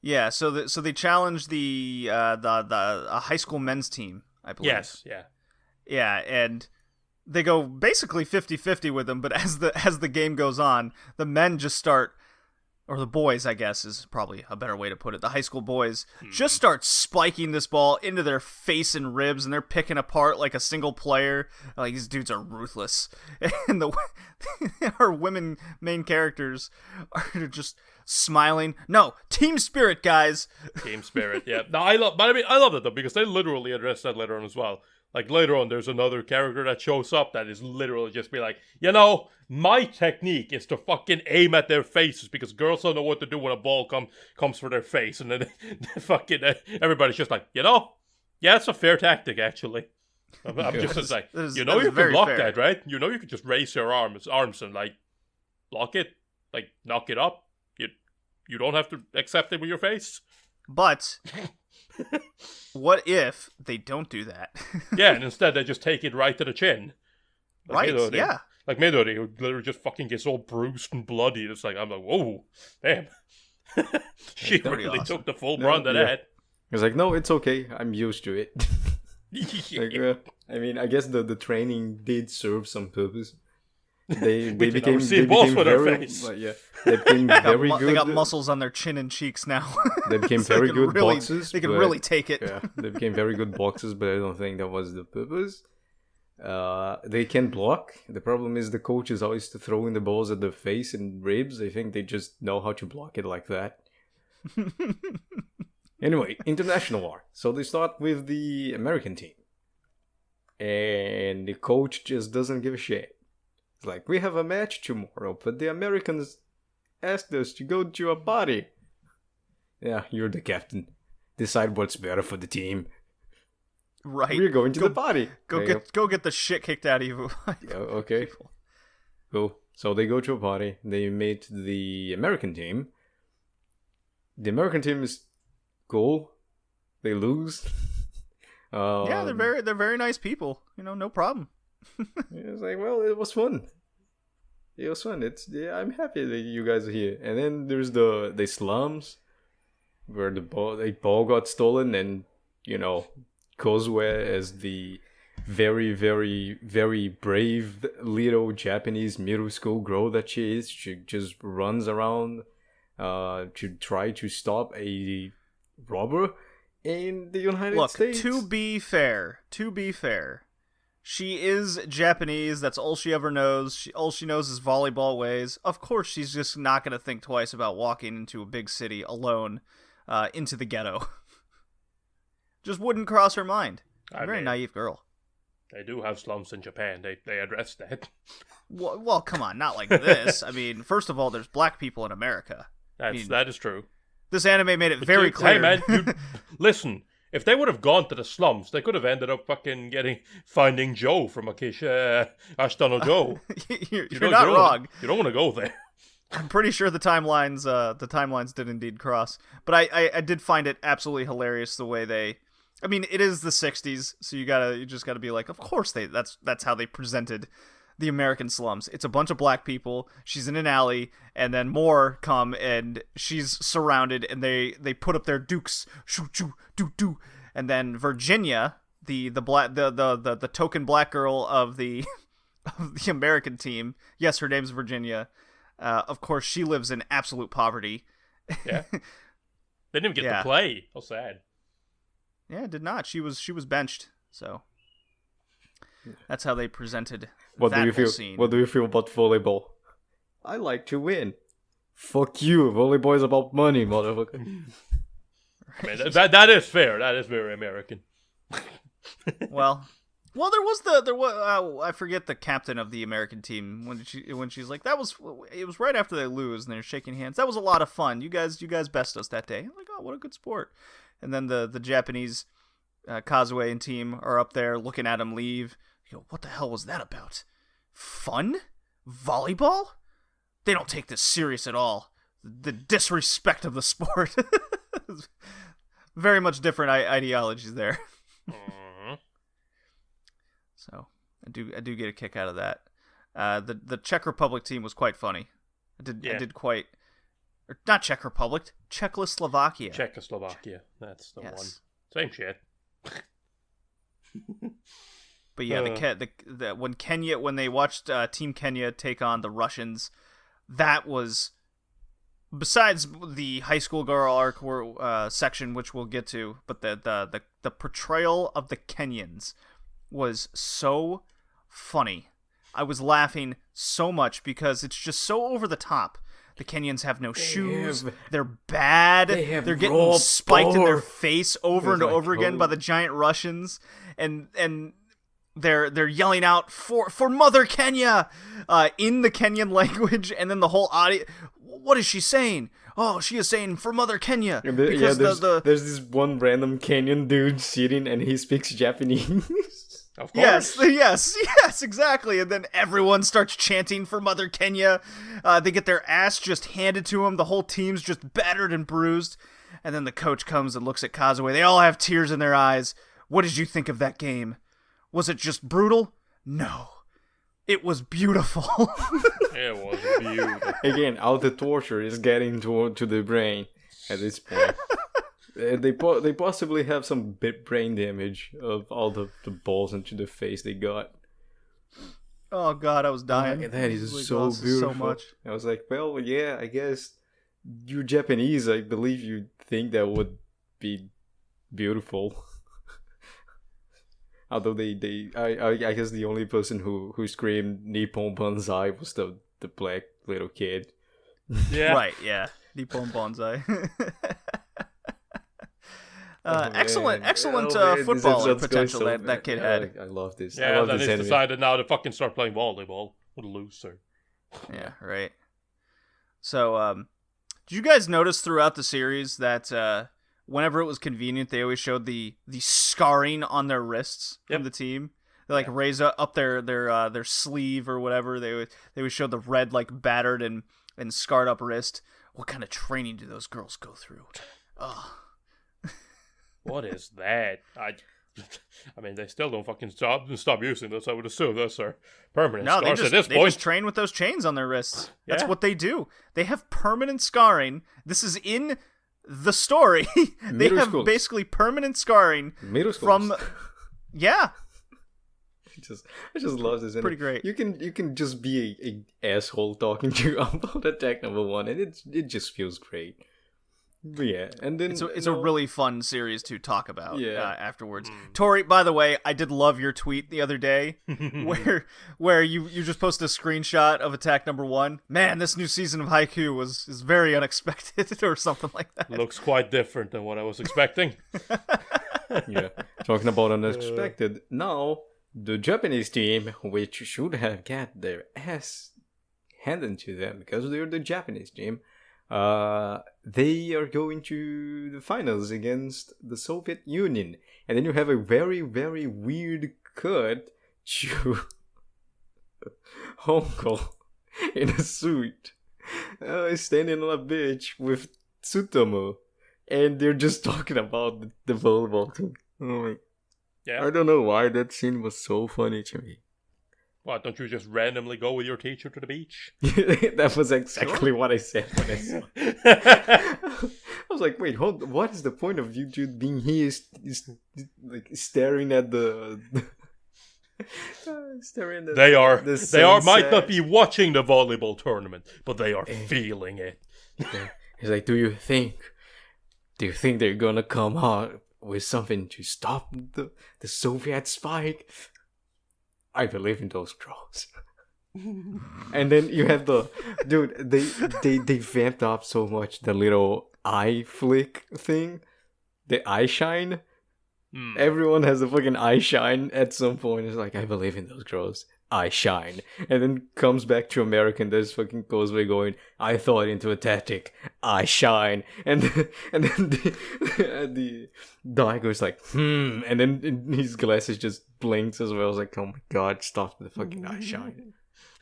Yeah, so they challenged the high school men's team, I believe. Yes, yeah. Yeah, and they go basically 50-50 with them, but as the game goes on, the men just start, or the boys, I guess is probably a better way to put it, the high school boys just start spiking this ball into their face and ribs, and they're picking apart like a single player. Like, these dudes are ruthless. And our women main characters are just smiling. No, team spirit, guys. Team spirit, yeah. No, I love that though, because they literally address that later on as well. Like, later on, there's another character that shows up that is literally just be like, my technique is to fucking aim at their faces, because girls don't know what to do when a ball comes for their face. And then fucking everybody's just like, yeah, it's a fair tactic, actually. I'm just like, you can block that, right? You can just raise your arms and, like, block it, like, knock it up. You don't have to accept it with your face. But what if they don't do that? Yeah, and instead they just take it right to the chin. Right, yeah. Like Midori, who literally just fucking gets all bruised and bloody. It's like, I'm like, whoa, damn. She pretty really awesome. took the full brunt of that. He's like, no, it's okay. I'm used to it. Yeah. I mean, I guess the training did serve some purpose. They We can became now see balls with their very face. yeah, they became very good. They got muscles on their chin and cheeks now. They became So very they can good really- boxers. They can but- really take it. Yeah, they became very good boxers, but I don't think that was the purpose. They can block. The problem is the coach is always throwing the balls at the face and ribs. I think they just know how to block it like that. Anyway, international war. So they start with the American team. And the coach just doesn't give a shit. It's like, we have a match tomorrow, but the Americans asked us to go to a party. Yeah, you're the captain. Decide what's better for the team. Right. We're going to the party. Go Okay. go get the shit kicked out of you. Yeah, okay. Cool. So they go to a party. They meet the American team. The American team is cool. They lose. Yeah, they're very nice people. You know, no problem. It's like, well, it was fun. It was fun. I'm happy that you guys are here. And then there's the slums where the ball got stolen, and Kozue, as the very, very, very brave little Japanese middle school girl that she is, she just runs around to try to stop a robber in the United States. To be fair, she is Japanese. That's all she ever knows. All she knows is volleyball ways. Of course, she's just not going to think twice about walking into a big city alone into the ghetto. Just wouldn't cross her mind. Very naive girl. They do have slums in Japan. They address that. Well, come on, not like this. I mean, first of all, there's black people in America. That is true. This anime made it very clear. Hey man, listen. If they would have gone to the slums, they could have ended up fucking finding Joe from Akisha Ashtano Joe. You're not wrong. You don't want to go there. I'm pretty sure the timelines did indeed cross. But I did find it absolutely hilarious the way they. I mean, it is the '60s, so you just gotta be like, of course that's how they presented the American slums. It's a bunch of black people. She's in an alley, and then more come, and she's surrounded, and they put up their dukes, shoo shoo doo doo, and then Virginia, the token black girl of the American team. Yes, her name's Virginia. Of course, she lives in absolute poverty. Yeah, they didn't even get to play. How sad. Yeah, did not. She was benched. So that's how they presented. What that do you feel? Scene. What do you feel about volleyball? I like to win. Fuck you. Volleyball is about money, motherfucker. I mean, that is fair. That is very American. Well, there was I forget the captain of the American team when she's like, it was right after they lose and they're shaking hands. That was a lot of fun. You guys best us that day. I'm like, oh, what a good sport. And then the Japanese Kazuya and team are up there looking at him leave. You go, what the hell was that about? Fun? Volleyball? They don't take this serious at all. The disrespect of the sport. Very much different ideologies there. So I do get a kick out of that. The Czech Republic team was quite funny. I did quite. Or not Czech Republic, Czechoslovakia. Czechoslovakia, that's the one. Same shit. But yeah, when they watched Team Kenya take on the Russians, that was, besides the high school girl arc section, which we'll get to, but the portrayal of the Kenyans was so funny. I was laughing so much because it's just so over the top. The Kenyans have no shoes. They're bad. They're getting spiked in their face over and over again by the giant Russians, and they're yelling out for Mother Kenya in the Kenyan language, and then the whole audience. What is she saying? Oh, she is saying for Mother Kenya. Because there's this one random Kenyan dude sitting, and he speaks Japanese. Of course. Yes, exactly. And then everyone starts chanting for Mother Kenya. They get their ass just handed to them. The whole team's just battered and bruised. And then the coach comes and looks at Kazuya. They all have tears in their eyes. What did you think of that game? Was it just brutal? No. It was beautiful. It was beautiful. Again, all the torture is getting to the brain at this point. They possibly have some brain damage of all the balls into the face they got. Oh god, I was dying. That is Like, so this is beautiful. so much. I was like, well, yeah, I guess you're Japanese. I believe you think that would be beautiful. Although I guess the only person who screamed Nippon Banzai was the black little kid. Yeah. Right, yeah. Nippon Bonsai. Oh, excellent man. footballer This episode's potential going so that kid had. I love this. I Yeah, love then this he's anime. decided now to fucking start playing volleyball. What a loser. Yeah, right. So, did you guys notice throughout the series that whenever it was convenient, they always showed the scarring on their wrists from the team? They like raise up their sleeve or whatever. They would show the red like battered and scarred up wrist. What kind of training do those girls go through? Oh. What is that? I mean, they still don't fucking stop using this. I would assume those are permanent No, scars at this they point. just train with those chains on their wrists. That's Yeah. what they do. They have permanent scarring. This is in the story. They Middle have schools. basically permanent scarring Middle from. schools. Yeah, I just love this. pretty great. You can just be a asshole talking to you about Attack Number 1, and it just feels great. But yeah, and then it's a really fun series to talk about. Yeah. Afterwards, Tori. By the way, I did love your tweet the other day, where you just posted a screenshot of Attack Number 1. Man, this new season of Haikyuu is very unexpected, or something like that. Looks quite different than what I was expecting. yeah. Talking about unexpected. Now the Japanese team, which should have got their ass handed to them because they're the Japanese team, they are going to the finals against the Soviet Union, and then you have a very, very weird cut to Honko in a suit, standing on a beach with Tsutomu, and they're just talking about the volleyball thing. Yeah. I don't know why that scene was so funny to me. What, don't you just randomly go with your teacher to the beach? That was exactly what I said when I saw it. I was like, wait, hold, what is the point of you two being here like staring at the staring at They the might not sunset? be watching the volleyball tournament, but they are feeling it. He's like, do you think they're gonna come out with something to stop the Soviet spike? I believe in those girls. And then you have the dude. They vamped up so much the little eye flick thing, the eye shine. Everyone has a fucking eye shine at some point. It's like, I believe in those girls. I shine. And then comes back to American. There's fucking Cosplay going, I thought into a tactic. I shine. And then the Daigo is like, and then his glasses just blinks as well. I was like, oh my god, stop the fucking eye shine.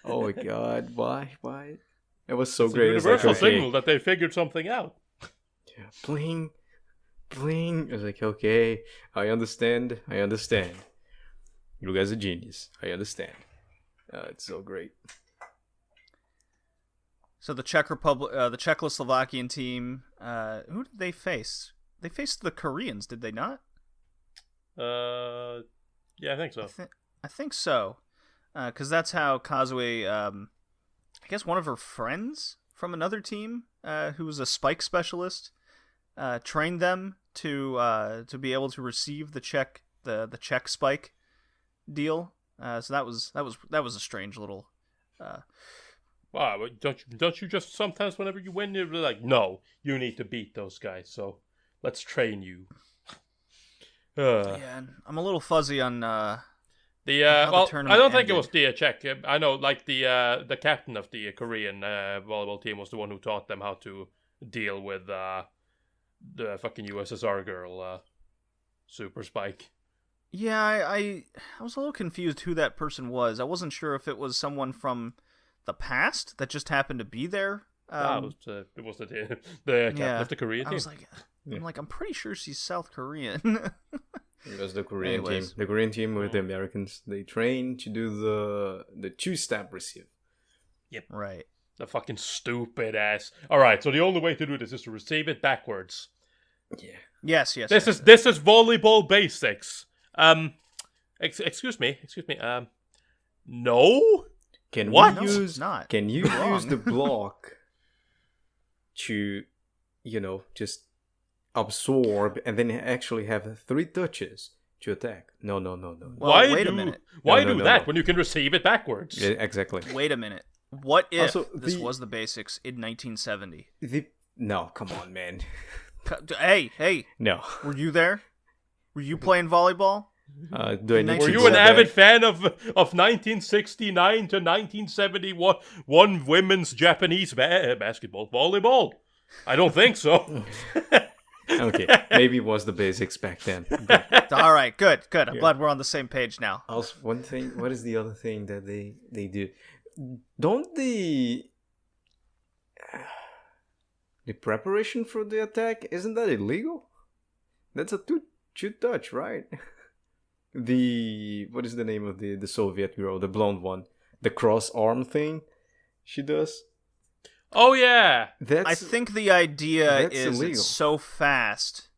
Oh my god, why? It was so It's a great. It's universal like, okay. signal that they figured something out. Yeah, bling. I was like, okay, I understand. You guys are genius. I understand. It's so great. So the Czech Republic, the Czechoslovakian team, who did they face? They faced the Koreans, did they not? Yeah, I think so. I think so, because that's how Kazue, I guess one of her friends from another team, who was a spike specialist, trained them to be able to receive the Czech spike deal. So that was a strange little. Wow, but don't you just sometimes whenever you win, you're like, no, you need to beat those guys. So let's train you. Yeah, and I'm a little fuzzy on Well, the tournament I don't think it ended. was the Czech. I know, like the captain of the Korean volleyball team was the one who taught them how to deal with the fucking USSR girl, Super Spike. Yeah, I was a little confused who that person was. I wasn't sure if it was someone from the past that just happened to be there. It was the captain yeah, of the Korean I team. was like, I'm pretty sure she's South Korean. It was the Korean Anyways. team. The Korean team with the Americans. They train to do the two-step receive. Right. The fucking stupid ass. Alright, so the only way to do this is to receive it backwards. Yeah. Yes. This yes. is volleyball basics. Excuse me. No? Can What? No, we it's use? not. Can you Wrong. use the block to, just absorb and then actually have 3 touches to attack? No. Well, Why wait do, a minute. Why No, do no, that no. when you can receive it backwards? Yeah, exactly. Wait a minute. What if Also, this the- was the basics in 1970? No, come on, man. Hey, No. were you there? Were you playing volleyball? Do I need Were to you go an back? avid fan of 1969 to 1971 one women's Japanese basketball volleyball? I don't think so. Okay, maybe it was the basics back then. But All right, good. I'm glad we're on the same page now. also, one thing. What is the other thing that they do? Don't the preparation for the attack, isn't that illegal? That's a two touch, right? What is the name of the Soviet girl, the blonde one, the cross arm thing she does? Oh yeah. That's I think the idea that's is illegal. it's so fast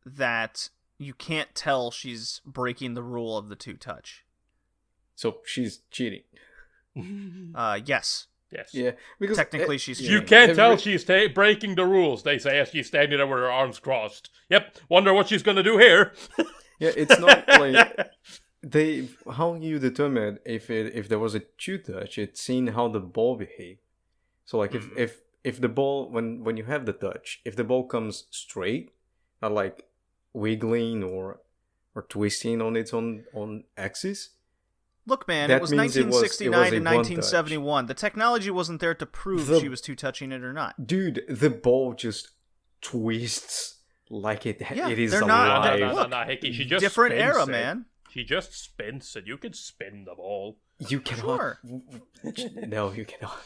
that you can't tell she's breaking the rule of the 2-touch. so. She's cheating. Yes. Yes. Yeah, because Technically, she's You cheating. can't tell she's breaking the rules, they say, as she's standing there with her arms crossed. Yep, wonder what she's gonna do here. Yeah, it's not like how you determine if there was a 2-touch. It's seeing how the ball behave. So like if the ball when you have the touch, if the ball comes straight, not like wiggling or twisting on its own axis. Look, man, That it was means it was 1969 a and one-touch. 1971. The technology wasn't there to prove The- she was 2-touching it or not. Dude, the ball just twists like it Yeah, is they're alive. not- No, Hickey, she just Different spins era, it. man. She just spins it. You can spin the ball. You cannot. Sure. No, you cannot.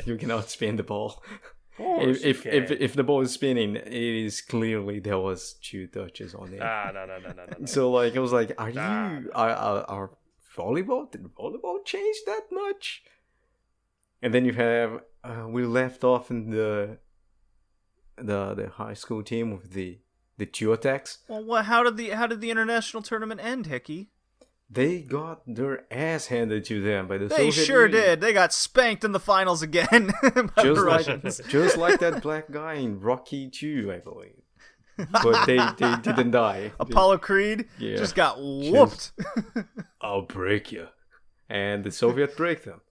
You cannot spin the ball. Course you If the ball is spinning, it is clearly there was 2 touches on it. No. So like it was like, are Nah. you are volleyball? Did volleyball change that much? And then you have we left off in the high school team with the 2 attacks. Well, how did the international tournament end, Hickey? They got their ass handed to them by the They Soviet sure Union. did. They got spanked in the finals again by the Just Russians. like, just like that black guy in Rocky 2, I believe. But they didn't die. Apollo Creed Yeah. just got whooped. I'll break you. And the Soviet break them.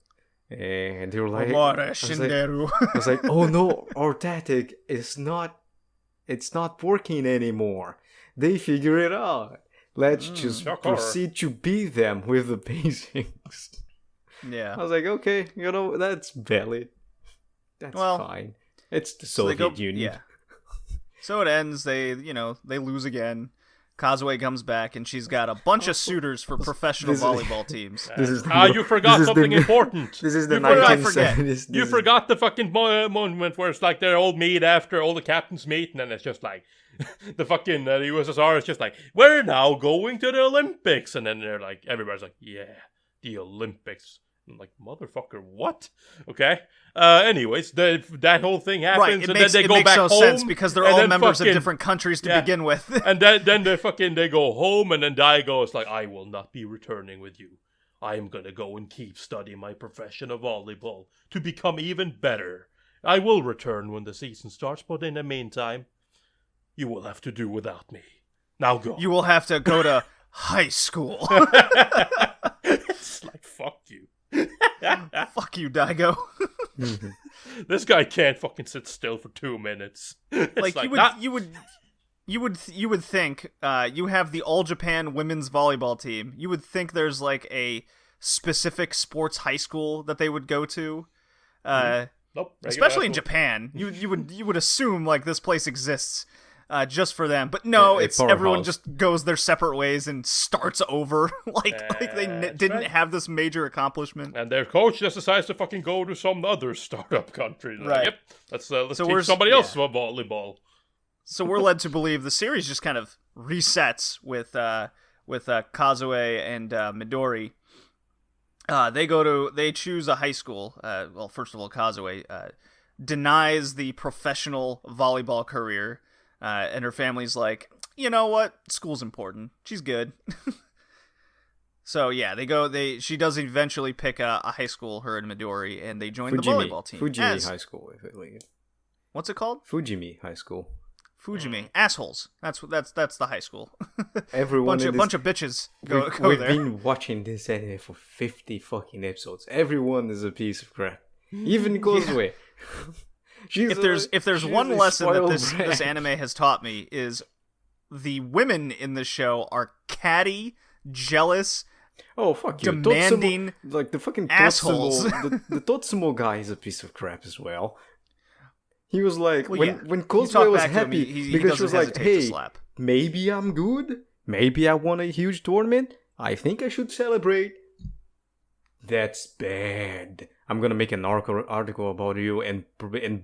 And they were like, Amore I Shinderu. was like, oh no, our tactic is not, it's not working anymore. They figure it out. Let's just Shocker. proceed to beat them with the basics. I Yeah. was like, okay, that's valid. That's Well, fine. It's the So they Soviet go- Union. Yeah. So it ends. They lose again. Kazue comes back, and she's got a bunch of suitors for professional This is- volleyball teams. This is You forgot something important. This is the You forgot- 1970s. You forgot the fucking moment where it's like their old meet after all the captains meet, and then it's just like the fucking the USSR is just like, we're now going to the Olympics, and then they're like, everybody's like, yeah, the Olympics. I'm like, motherfucker, what? Okay. Anyways, that whole thing happens, Right. It and makes, then they it go makes back no home, sense because they're and all then members of fucking- different countries to yeah. begin with. And then they go home, and then Daigo is like, I will not be returning with you. I am gonna go and keep studying my profession of volleyball to become even better. I will return when the season starts, but in the meantime, you will have to do without me. Now go. You will have to go to high school. It's like, fuck you. Fuck you, Daigo. This guy can't fucking sit still for 2 minutes. It's Like you would think you have the All Japan women's volleyball team. You would think there's like a specific sports high school that they would go to. Nope, Especially in regular Japan, you would assume like this place exists just for them, but no, A it's powerhouse. everyone just goes their separate ways and starts over. like they That's didn't right. have this major accomplishment. And their coach just decides to fucking go to some other startup country. Like, Right. Yep, let's So teach we're- somebody else yeah. about volleyball. So we're led to believe the series just kind of resets with Kazue and Midori. They choose a high school. Well, first of all, Kazue denies the professional volleyball career, and her family's like, you know what? School's important. She's good. So yeah, she does eventually pick a high school, her and Midori, and they join the volleyball team. Fujimi High School, if it leaves. What's it called? Fujimi High School. Fujimi. Assholes. That's the high school. Everyone bunch of bitches go we've there. been watching this anime for 50 fucking episodes. Everyone is a piece of crap. Even Kozue. If there's one lesson that spoiled this brat. anime has taught me is the women in this show are catty, jealous, Oh, fuck you. demanding Totsumo, like the fucking assholes. Totsumo, the Totsumo guy is a piece of crap as well. He was like, Well, when You Kozue talk was back to him, happy, he because she was doesn't like, hesitate to hey, slap. maybe I'm good, maybe I won a huge tournament, I think I should celebrate. That's bad. I'm gonna make an article about you and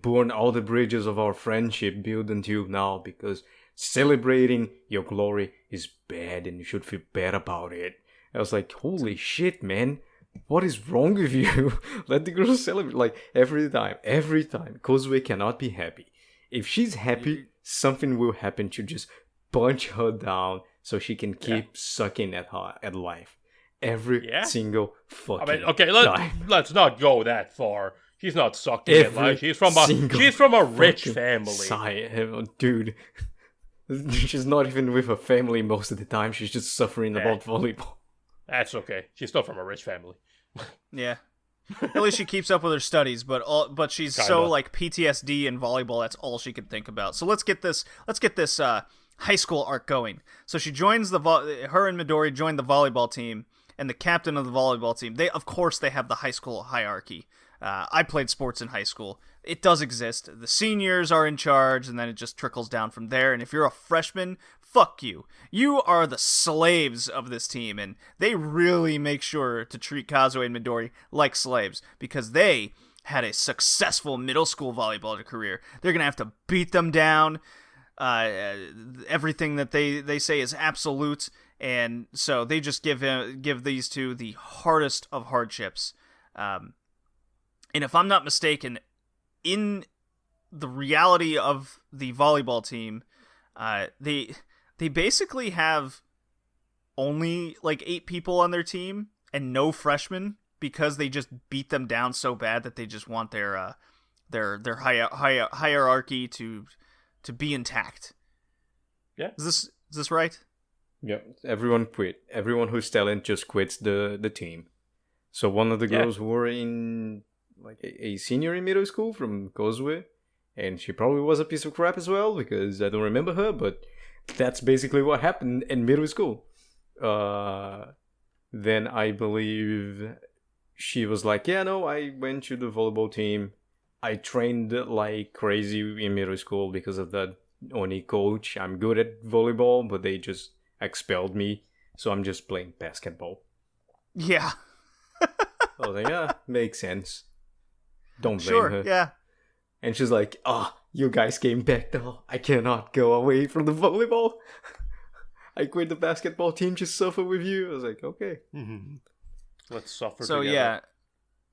burn all the bridges of our friendship built into you now, because celebrating your glory is bad and you should feel bad about it. I was like, holy shit, man. What is wrong with you? Let the girl celebrate. Like, every time, Kozue cannot be happy. If she's happy, something will happen to just punch her down so she can keep sucking at life. Every single fucking time. let's not go that far. She's not sucking at life. She's from a rich family. Dude. She's not even with her family most of the time. She's just suffering about volleyball. That's okay. She's still from a rich family. Yeah. At least she keeps up with her studies, but she's Kinda. so like PTSD and volleyball. That's all she can think about. So let's get this high school arc going. So she joins her and Midori join the volleyball team, and the captain of the volleyball team. They have the high school hierarchy. I played sports in high school. It does exist. The seniors are in charge, and then it just trickles down from there. And if you're a freshman, fuck you. You are the slaves of this team, and they really make sure to treat Kazue and Midori like slaves, because they had a successful middle school volleyball career. They're going to have to beat them down. Everything that they say is absolute, and so they just give these two the hardest of hardships. And if I'm not mistaken, in the reality of the volleyball team, they basically have only like 8 people on their team and no freshmen, because they just beat them down so bad that they just want their hierarchy to be intact. Yeah. Is this right? Yeah, everyone quit. Everyone who's talent just quits the team. So one of the girls who were in like a senior in middle school from Kozue, and she probably was a piece of crap as well, because I don't remember her, but that's basically what happened in middle school. Then I believe she was like, yeah, no, I went to the volleyball team. I trained like crazy in middle school because of that Oni coach. I'm good at volleyball, but they just expelled me, so I'm just playing basketball. Yeah. I was like, yeah, makes sense. Don't blame her. Yeah. And she's like, you guys came back though. I cannot go away from the volleyball. I quit the basketball team to suffer with you. I was like, okay. Mm-hmm. Let's suffer So together.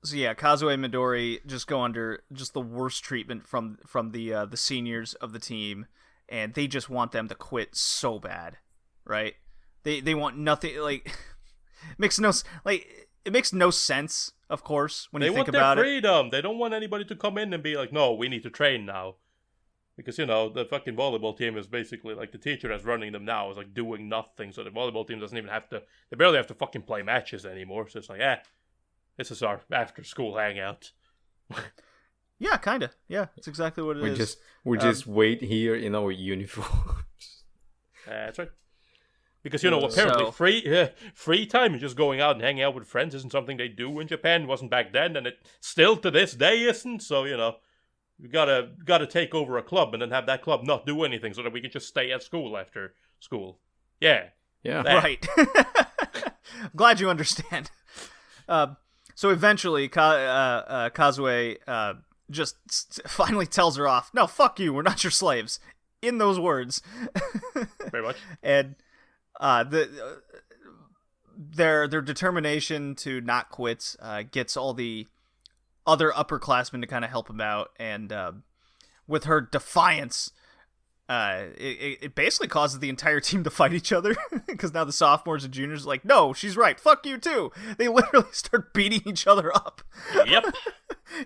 Kazue and Midori just go under just the worst treatment from the seniors of the team, and they just want them to quit so bad, right? They want nothing, like it makes no sense, of course, when you think about it. They want their freedom. They don't want anybody to come in and be like, no, we need to train now. Because, the fucking volleyball team is basically, like, the teacher that's running them now is, like, doing nothing. So the volleyball team doesn't even they barely have to fucking play matches anymore. So it's like, this is our after-school hangout. Yeah, kind of. Yeah, that's exactly what it is. We just wait here in our uniforms. That's right. Because, apparently free time, just going out and hanging out with friends isn't something they do in Japan. It wasn't back then, and it still to this day isn't. So, you gotta take over a club and then have that club not do anything so that we can just stay at school after school. Yeah. Yeah. Right. Glad you understand. So eventually, Kazue just finally tells her off. No, fuck you. We're not your slaves. in those words. Very much. And their determination to not quit gets all the other upperclassmen to kind of help him out, and with her defiance, it basically causes the entire team to fight each other, because now the sophomores and juniors are like, no, she's right, fuck you too. They literally start beating each other up. Yep.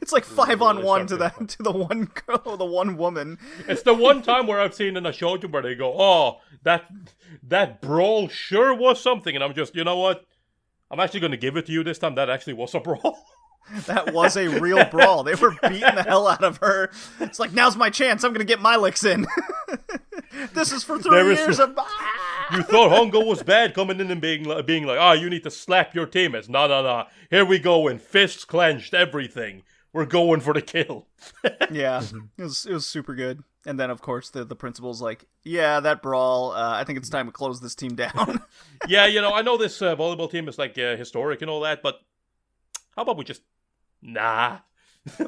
It's like 5-on-1 to the one girl, the one woman. It's the one time where I've seen in a shoujo where they go, oh, that brawl sure was something, and I'm just, you know what? I'm actually going to give it to you this time. That actually was a brawl. That was a real brawl. They were beating the hell out of her. It's like, now's my chance. I'm going to get my licks in. This is for 3 years of... You thought Hongo was bad, coming in and being like, you need to slap your teammates. No. Here we go, in fists clenched, everything. We're going for the kill. Yeah, it was super good. And then, of course, the principal's like, yeah, that brawl, I think it's time to close this team down. Yeah, I know this volleyball team is like historic and all that, but how about we just... Nah.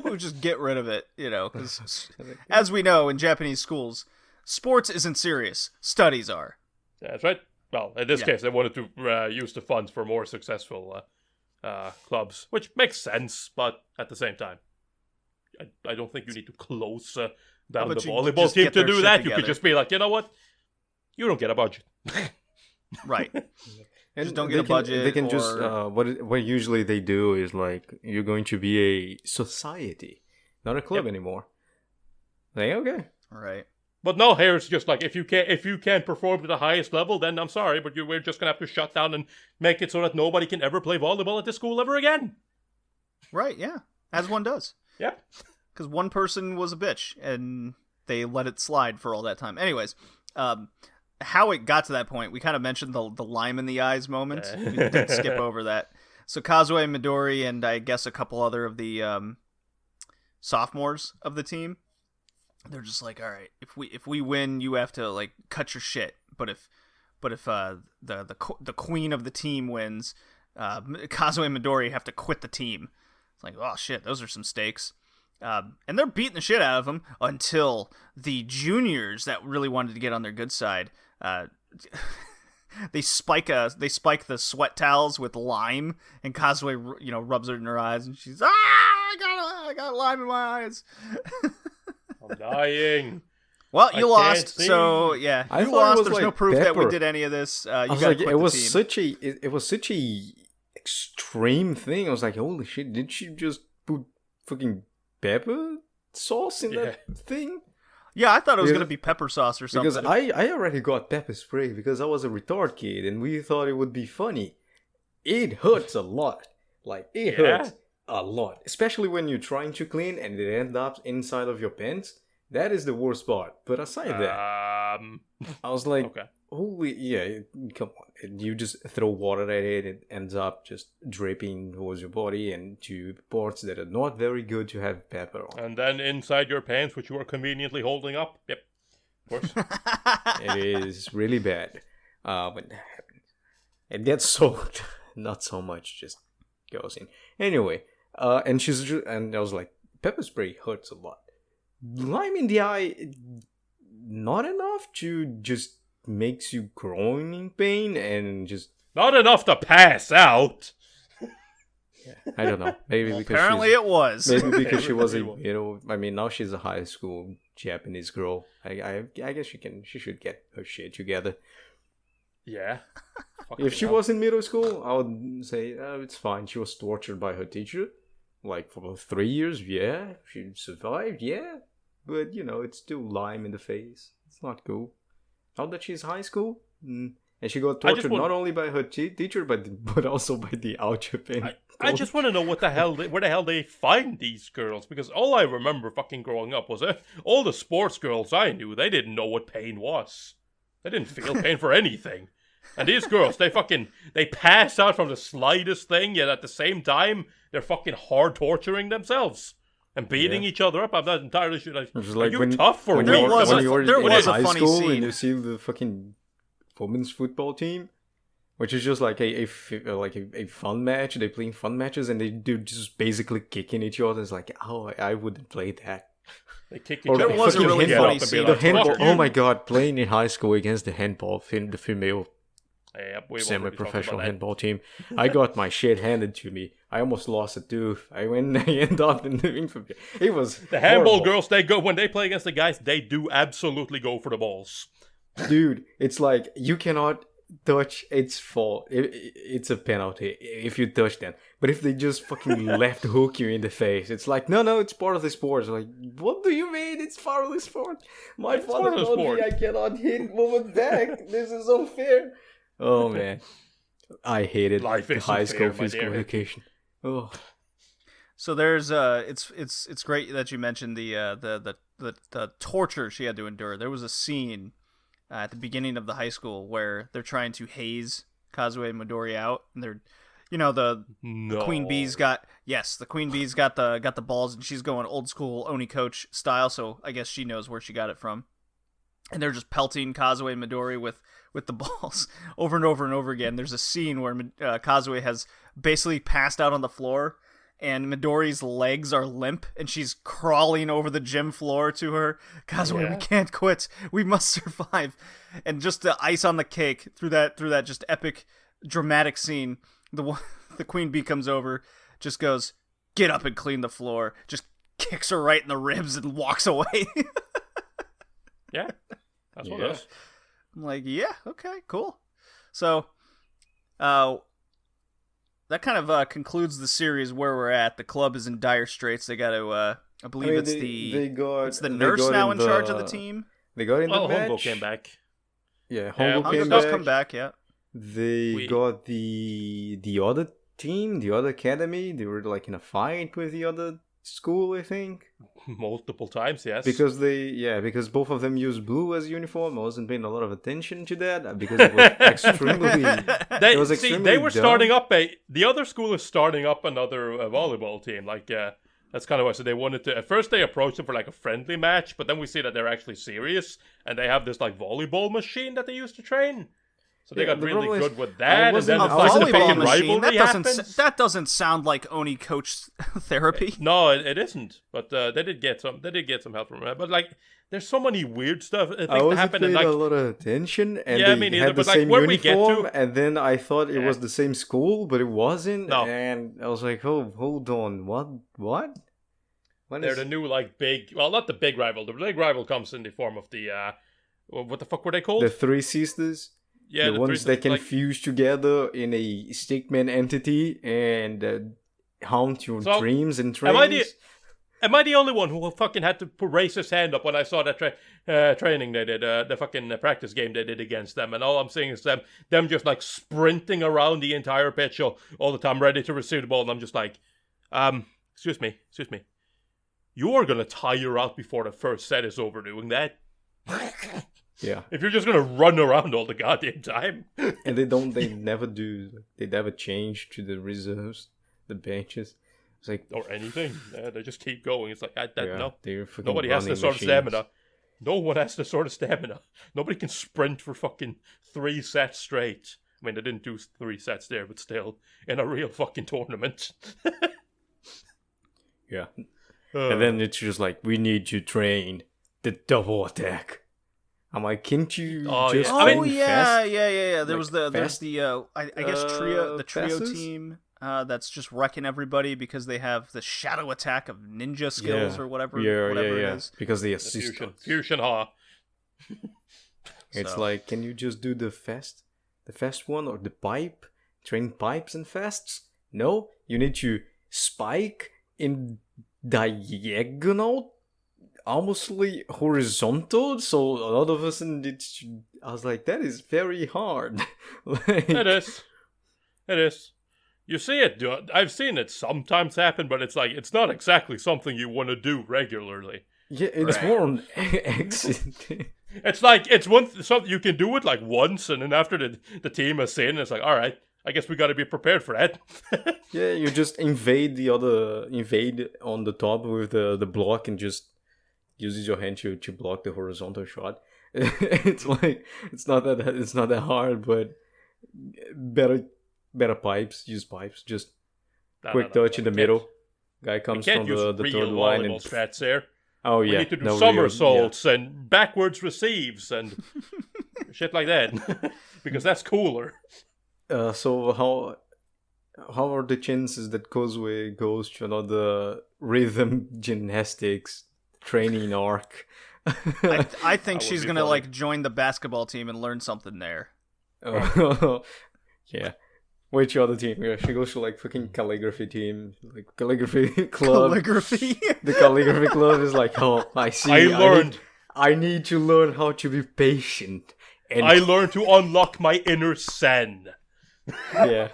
We just get rid of it, because as we know in Japanese schools, sports isn't serious. Studies are. That's right. Well, in this case, they wanted to use the funds for more successful clubs, which makes sense, but at the same time, I don't think you need to close down the volleyball team to do that. You could just be like, you know what? You don't get a budget. Right. And just don't get a budget. They can just what usually they do is like, you're going to be a society, not a club anymore. Like, okay, right. But no, here it's just like, if you can't perform to the highest level, then I'm sorry, but we're just gonna have to shut down and make it so that nobody can ever play volleyball at this school ever again. Right. Yeah, as one does. Yeah. Because one person was a bitch and they let it slide for all that time. Anyways, how it got to that point, we kind of mentioned the lime in the eyes moment. We did skip over that. So Kazue Midori and I guess a couple other of the sophomores of the team, they're just like, all right, if we win, you have to like cut your shit. But if the queen of the team wins, Kazue and Midori have to quit the team. It's like, oh shit, those are some stakes. And they're beating the shit out of them until the juniors that really wanted to get on their good side, they spike the sweat towels with lime, and Kazue rubs it in her eyes, and she's I got lime in my eyes. I'm dying. Well, you lost, so yeah, you lost. There's like no proof pepper. that we did any of this. You I was gotta like, quit it the was team. it was such a extreme thing. I was like, holy shit, did she just put fucking pepper sauce in that thing? Yeah, I thought it was gonna be pepper sauce or something. Because I already got pepper spray because I was a retard kid and we thought it would be funny. It hurts a lot. Like, it hurts a lot. Especially when you're trying to clean and it ends up inside of your pants. That is the worst part. But aside that, I was like, okay. holy, come on. You just throw water at it, it ends up just dripping towards your body and to parts that are not very good to have pepper on. And then inside your pants, which you are conveniently holding up. Yep, of course. It is really bad. But it gets soaked. Not so much, just goes in. Anyway, and I was like, pepper spray hurts a lot. Lime in the eye, not enough to just makes you growing pain and just not enough to pass out. I don't know. Maybe because apparently it was. Maybe because she was I mean, now she's a high school Japanese girl. I guess she should get her shit together. Yeah. If she was in middle school, I would say it's fine. She was tortured by her teacher, like for 3 years. Yeah, she survived. Yeah, but it's still lime in the face. It's not cool. Now that she's high school, and she got tortured not only by her teacher, but also by the All Japan. I just want to know where the hell they find these girls, because all I remember fucking growing up was all the sports girls I knew, they didn't know what pain was. They didn't feel pain for anything. And these girls, they pass out from the slightest thing, yet at the same time, they're fucking hard torturing themselves and beating each other up. I'm not entirely sure. Like, are you tough or when weak? there was a high funny school scene. And you see the fucking women's football team, which is just like a fun match. They playing fun matches and they do just basically kicking each other. It's like, oh, I wouldn't play that. They kick Or each other. There was a fucking really Get funny up and be scene. The like, handball. "Fuck Oh you." my god, playing in high school against the handball, the female Yeah, we semi-professional handball. handball team. I got my shit handed to me. I almost lost a tooth. I ended up in the infantry. It was The handball horrible. girls, they go when they play against the guys. They do absolutely go for the balls. Dude, it's like you cannot touch. It's fault. It's a penalty if you touch them. But if they just fucking left hook you in the face, it's like no, it's part of the sport. It's like, what do you mean? It's part of the sport. My It's father part of the told sport. me I cannot hit woman back. This is unfair. Oh man, I hated Life the isn't high fair, school my physical dear. education. Oh. So there's it's great that you mentioned the torture she had to endure. There was a scene at the beginning of the high school where they're trying to haze Kazue Midori out, and they're, the No. Queen Bee's got the balls, and she's going old school Oni coach style. So I guess she knows where she got it from, and they're just pelting Kazue Midori with the balls over and over and over again. There's a scene where Kazue has basically passed out on the floor, and Midori's legs are limp, and she's crawling over the gym floor to her. Kazue, Yeah. we can't quit. We must survive. And just the ice on the cake through that just epic, dramatic scene, the Queen Bee comes over, just goes, "Get up and clean the floor." Just kicks her right in the ribs and walks away. Yeah, that's what Yeah. it is. I'm like, yeah, okay, cool. So, that kind of concludes the series where we're at. The club is in dire straits. They got to, I believe it's the nurse now in charge of the team. They got in the Well, match. Hongo came back. Yeah, Yeah, Hongo Hongo came Hongo does back. come back, yeah. They got the other team, the other academy. They were like in a fight with the other school, I think. Multiple times, yes. Because both of them used blue as uniform. I wasn't paying a lot of attention to that because it was extremely. It was extremely they were dumb. starting up the other school is starting up another volleyball team. Like, that's kind of why. So they wanted to. At first, they approached them for like a friendly match, but then we see that they're actually serious, and they have this like volleyball machine that they use to train. So they Yeah, got the really problem is, good with I that, and wasn't- then A I like, the wasn't volleyball fucking machine, rivalry happens. that doesn't sound like Oni coach therapy. No, it isn't. But they did get some. They did get some help from it. But like, there's so many weird stuff. Things I that wasn't happen, paying and like, a lot of attention, and Yeah, they me neither, had the but, like, same when we get uniform, to- and then I thought it Yeah. was the same school, but it wasn't, No. and I was like, oh, hold on, what? When they're is- the new like big. Well, not the big rival. The big rival comes in the form of the. What the fuck were they called? the Three Sisters? Yeah, the ones three- that can like, fuse together in a stickman entity and haunt your So, dreams and am I dreams. Am I the only one who fucking had to raise his hand up when I saw that training they did, the fucking practice game they did against them, and all I'm seeing is them just like sprinting around the entire pitch all the time, ready to receive the ball, and I'm just like, excuse me, you are gonna tire out before the first set is over doing that. Yeah, If you're just gonna run around all the goddamn time. and they never do. They never change to the reserves, the benches. It's like, Or anything. They just keep going. It's like, no. they're fucking Nobody has running the sort of machines. stamina. No one has the sort of stamina. Nobody can sprint for fucking 3 sets straight. I mean, they didn't do 3 sets there, but still, in a real fucking tournament. Yeah. And then it's just like, we need to train the double attack. I'm like, can't you Oh, just yeah. I Oh mean, train yeah, fast? There Like, was there's fast, the I guess the trio passes? team that's just wrecking everybody because they have the shadow attack of ninja skills Yeah. or whatever Yeah, it yeah. is. Because they The assist. fusion, ha. It's So. like, can you just do the fast one or the pipe? Train pipes and fasts? No, you need to spike in diagonal, almostly horizontal. So all of a sudden, I was like, that is very hard. Like, It is. You see it. I've seen it sometimes happen, but it's like, it's not exactly something you want to do regularly. yeah, it's more on accident. It's like, something you can do it like once, and then after the team has seen, it's like, all right, I guess we got to be prepared for that. Yeah, you just invade on the top with the block and just uses your hand to block the horizontal shot. It's like it's not that hard, but better pipes. Use pipes. Just quick touch in the middle. Guy comes Can't from use the real third line volleyball and strats here. Oh We yeah, need to do no, somersaults and backwards receives and shit like that. Because that's cooler. So how are the chances that Kozue goes to another rhythm gymnastics training arc? I think That she's would be gonna funny. like join the basketball team and learn something there. Yeah. Which other team? Yeah, she goes to like fucking calligraphy team, like calligraphy club. Calligraphy. The calligraphy club is like, oh, I see. I need to learn how to be patient. And I learned to unlock my inner Zen. yeah,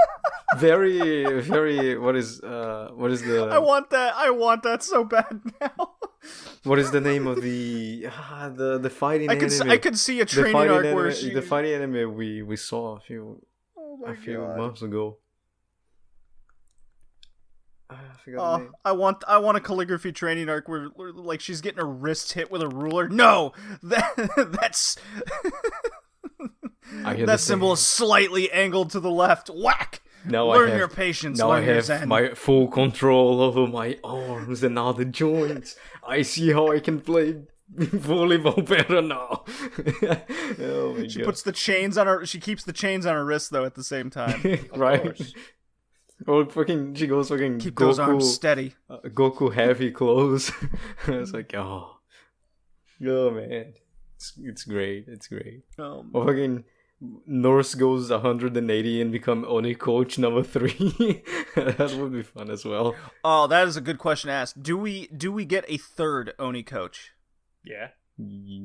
very, very. What is the? I want that so bad now. What is the name of the fighting anime? I could see a training arc where she. The fighting anime we saw a few months ago. I forgot the name. I want a calligraphy training arc where like she's getting her wrist hit with a ruler. No, that's that symbol is slightly angled to the left. Whack. Learn your patience. Now learn I your have zen. my full control over my arms and other joints. I see how I can play volleyball better now. Oh my She god! puts the chains on her. She keeps the chains on her wrist though at the same time. Right? Or fucking, she goes fucking Keep Goku, those arms steady. Goku heavy clothes. It's like, oh man, it's great. It's great. Or fucking Norse goes 180 and become Oni coach number 3. That would be fun as well. Oh, that is a good question to ask. Do we get a third Oni coach? Yeah.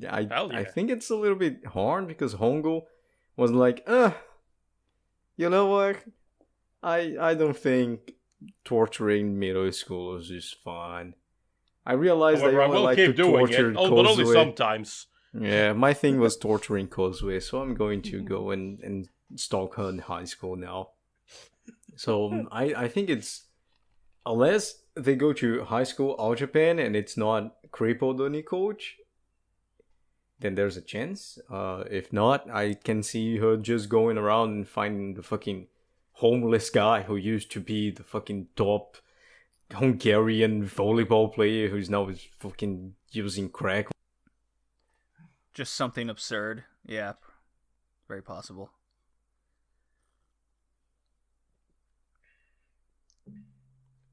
I think it's a little bit hard because Hongo was like, you know what? I don't think torturing middle schoolers is fun. I realized However, I I only will like keep to doing torture it, but only Kozue. sometimes. Yeah, my thing was torturing Kozue, so I'm going to go and stalk her in high school now. So I think it's, unless they go to high school all Japan and it's not crippled Oni coach, then there's a chance. If not, I can see her just going around and finding the fucking homeless guy who used to be the fucking top Hungarian volleyball player who's now fucking using crack. Just something absurd. Yeah, very possible.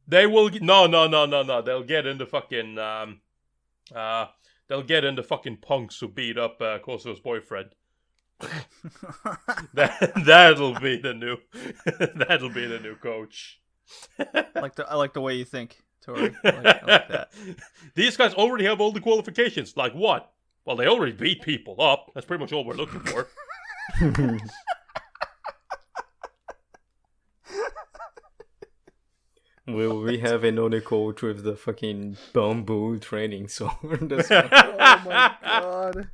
They will no. They'll get into fucking they'll get into fucking punks who beat up Koso's boyfriend. That'll be the new coach. I like the way you think, Tori. I like that. These guys already have all the qualifications. Like what? Well, they already beat people up. That's pretty much all we're looking for. Will we have an Oni coach with the fucking bamboo training sword? That's Oh my god.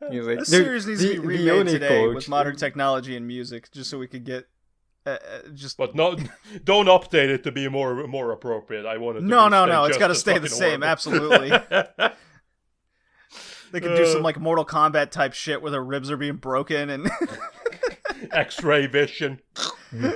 He's like, This "Dude, series needs to be the remade Oni today coach- with modern technology and music, just so we could get just. But no, don't update it to be more appropriate. I want it to No. stay It's just got to as stay the fucking same. horrible. Absolutely. They could do some like Mortal Kombat type shit where their ribs are being broken and. X-ray vision. Yeah.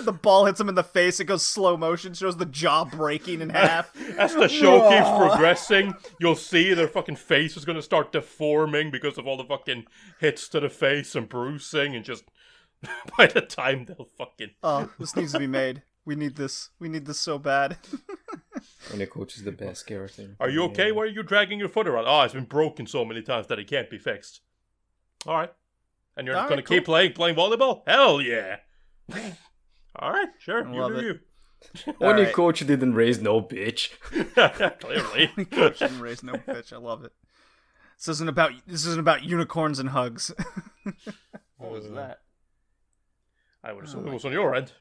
The ball hits him in the face. It goes slow motion. Shows the jaw breaking in half. As the show keeps progressing, you'll see their fucking face is going to start deforming because of all the fucking hits to the face and bruising, and just by the time they'll fucking... Oh, this needs to be made. We need this. We need this so bad. Oni coach is the best character. Are you okay? Why are you dragging your foot around? Oh, it's been broken so many times that it can't be fixed. Alright. And you're All going right, to keep playing volleyball? Hell yeah! Alright, sure. Love You do it. you. Oni Alright. coach didn't raise no bitch. Clearly. Coach didn't raise no bitch. I love it. This isn't about unicorns and hugs. What was that? I would assume it was on your end.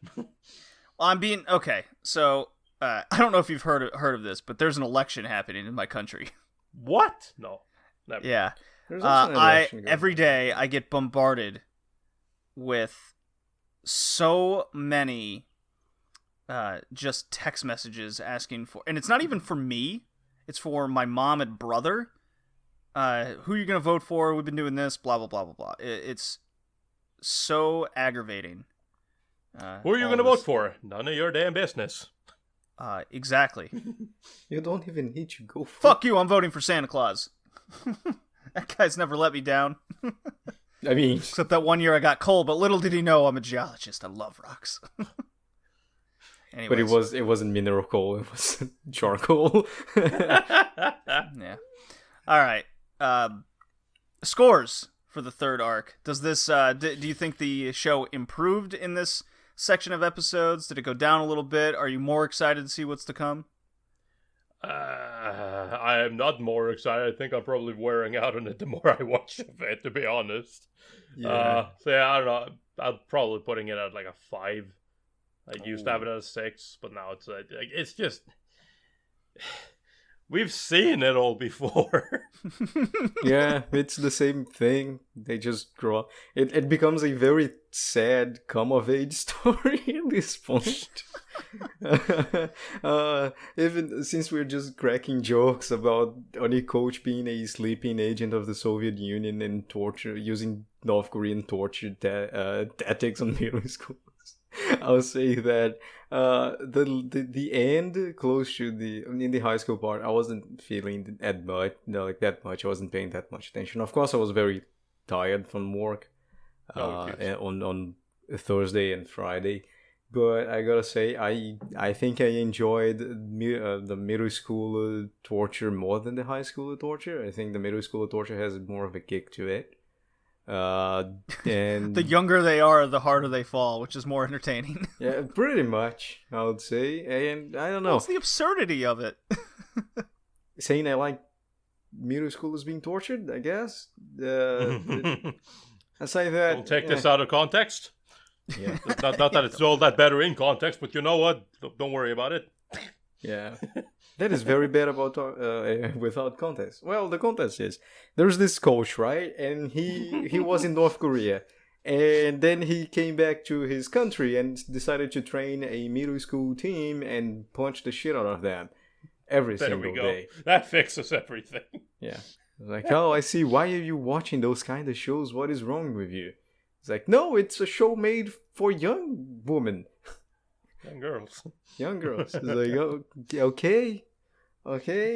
I'm being okay. So I don't know if you've heard of this, but there's an election happening in my country. What? No. Never. Yeah. There's also an election going Every on. day I get bombarded with so many just text messages asking for, and it's not even for me, it's for my mom and brother. Who are you gonna vote for? We've been doing this, blah blah blah blah blah. It's so aggravating. Who are you all going to this- vote for? None of your damn business. Exactly. You don't even need to go. Fuck you, I'm voting for Santa Claus. That guy's never let me down. I mean, Except that one year I got coal, but little did he know I'm a geologist. I love rocks. but it wasn't mineral coal. It was charcoal. Yeah. All right. Scores for the third arc. Does this? Do you think the show improved in this section of episodes? Did it go down a little bit? Are you more excited to see what's to come? I am not more excited. I think I'm probably wearing out on it the more I watch of it, to be honest. Yeah. So yeah, I don't know. I'm probably putting it at like a 5. I used to have it at a 6, but now it's just we've seen it all before. Yeah, it's the same thing. They just grow up. It becomes a very sad come-of-age story at this point. Even since we're just cracking jokes about Oni Coach being a sleeping agent of the Soviet Union and using North Korean torture tactics on middle schools, I'll say that the end close to in the high school part, I wasn't feeling that much. I wasn't paying that much attention. Of course, I was very tired from work on Thursday and Friday. But I gotta say, I think I enjoyed the middle school torture more than the high school torture. I think the middle school torture has more of a kick to it. And The younger they are, the harder they fall, which is more entertaining. yeah, pretty much, I would say. And I don't know, What's the absurdity of it? saying I like middle schoolers being tortured, I guess. I say that. Don't take this out of context. Yeah. Not that it's all that better in context, but you know what? Don't worry about it. Yeah, that is very bad about without context. Well, the context is there's this coach, right? And he was in North Korea, and then he came back to his country and decided to train a middle school team and punch the shit out of them every There single we go. day. That fixes everything. Yeah, like, oh, I see. Why are you watching those kind of shows? What is wrong with you? It's like, no, it's a show made for young women. Young girls. Young girls. It's like, oh, okay.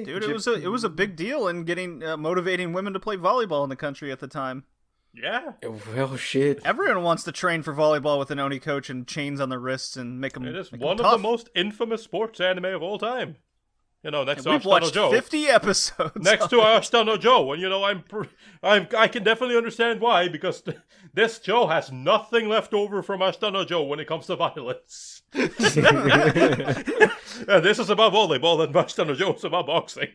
Dude, it was a big deal in getting motivating women to play volleyball in the country at the time. Yeah. Well, shit. Everyone wants to train for volleyball with an Oni coach and chains on their wrists and make them. It is make 'em one of tough. the most infamous sports anime of all time. You know, next to We've Ashitano watched Joe. 50 episodes. Next to Ashitano Joe, and you know, I can definitely understand why, because this show has nothing left over from Ashitano Joe when it comes to violence. And this is about volleyball, and Ashitano Joe is about boxing.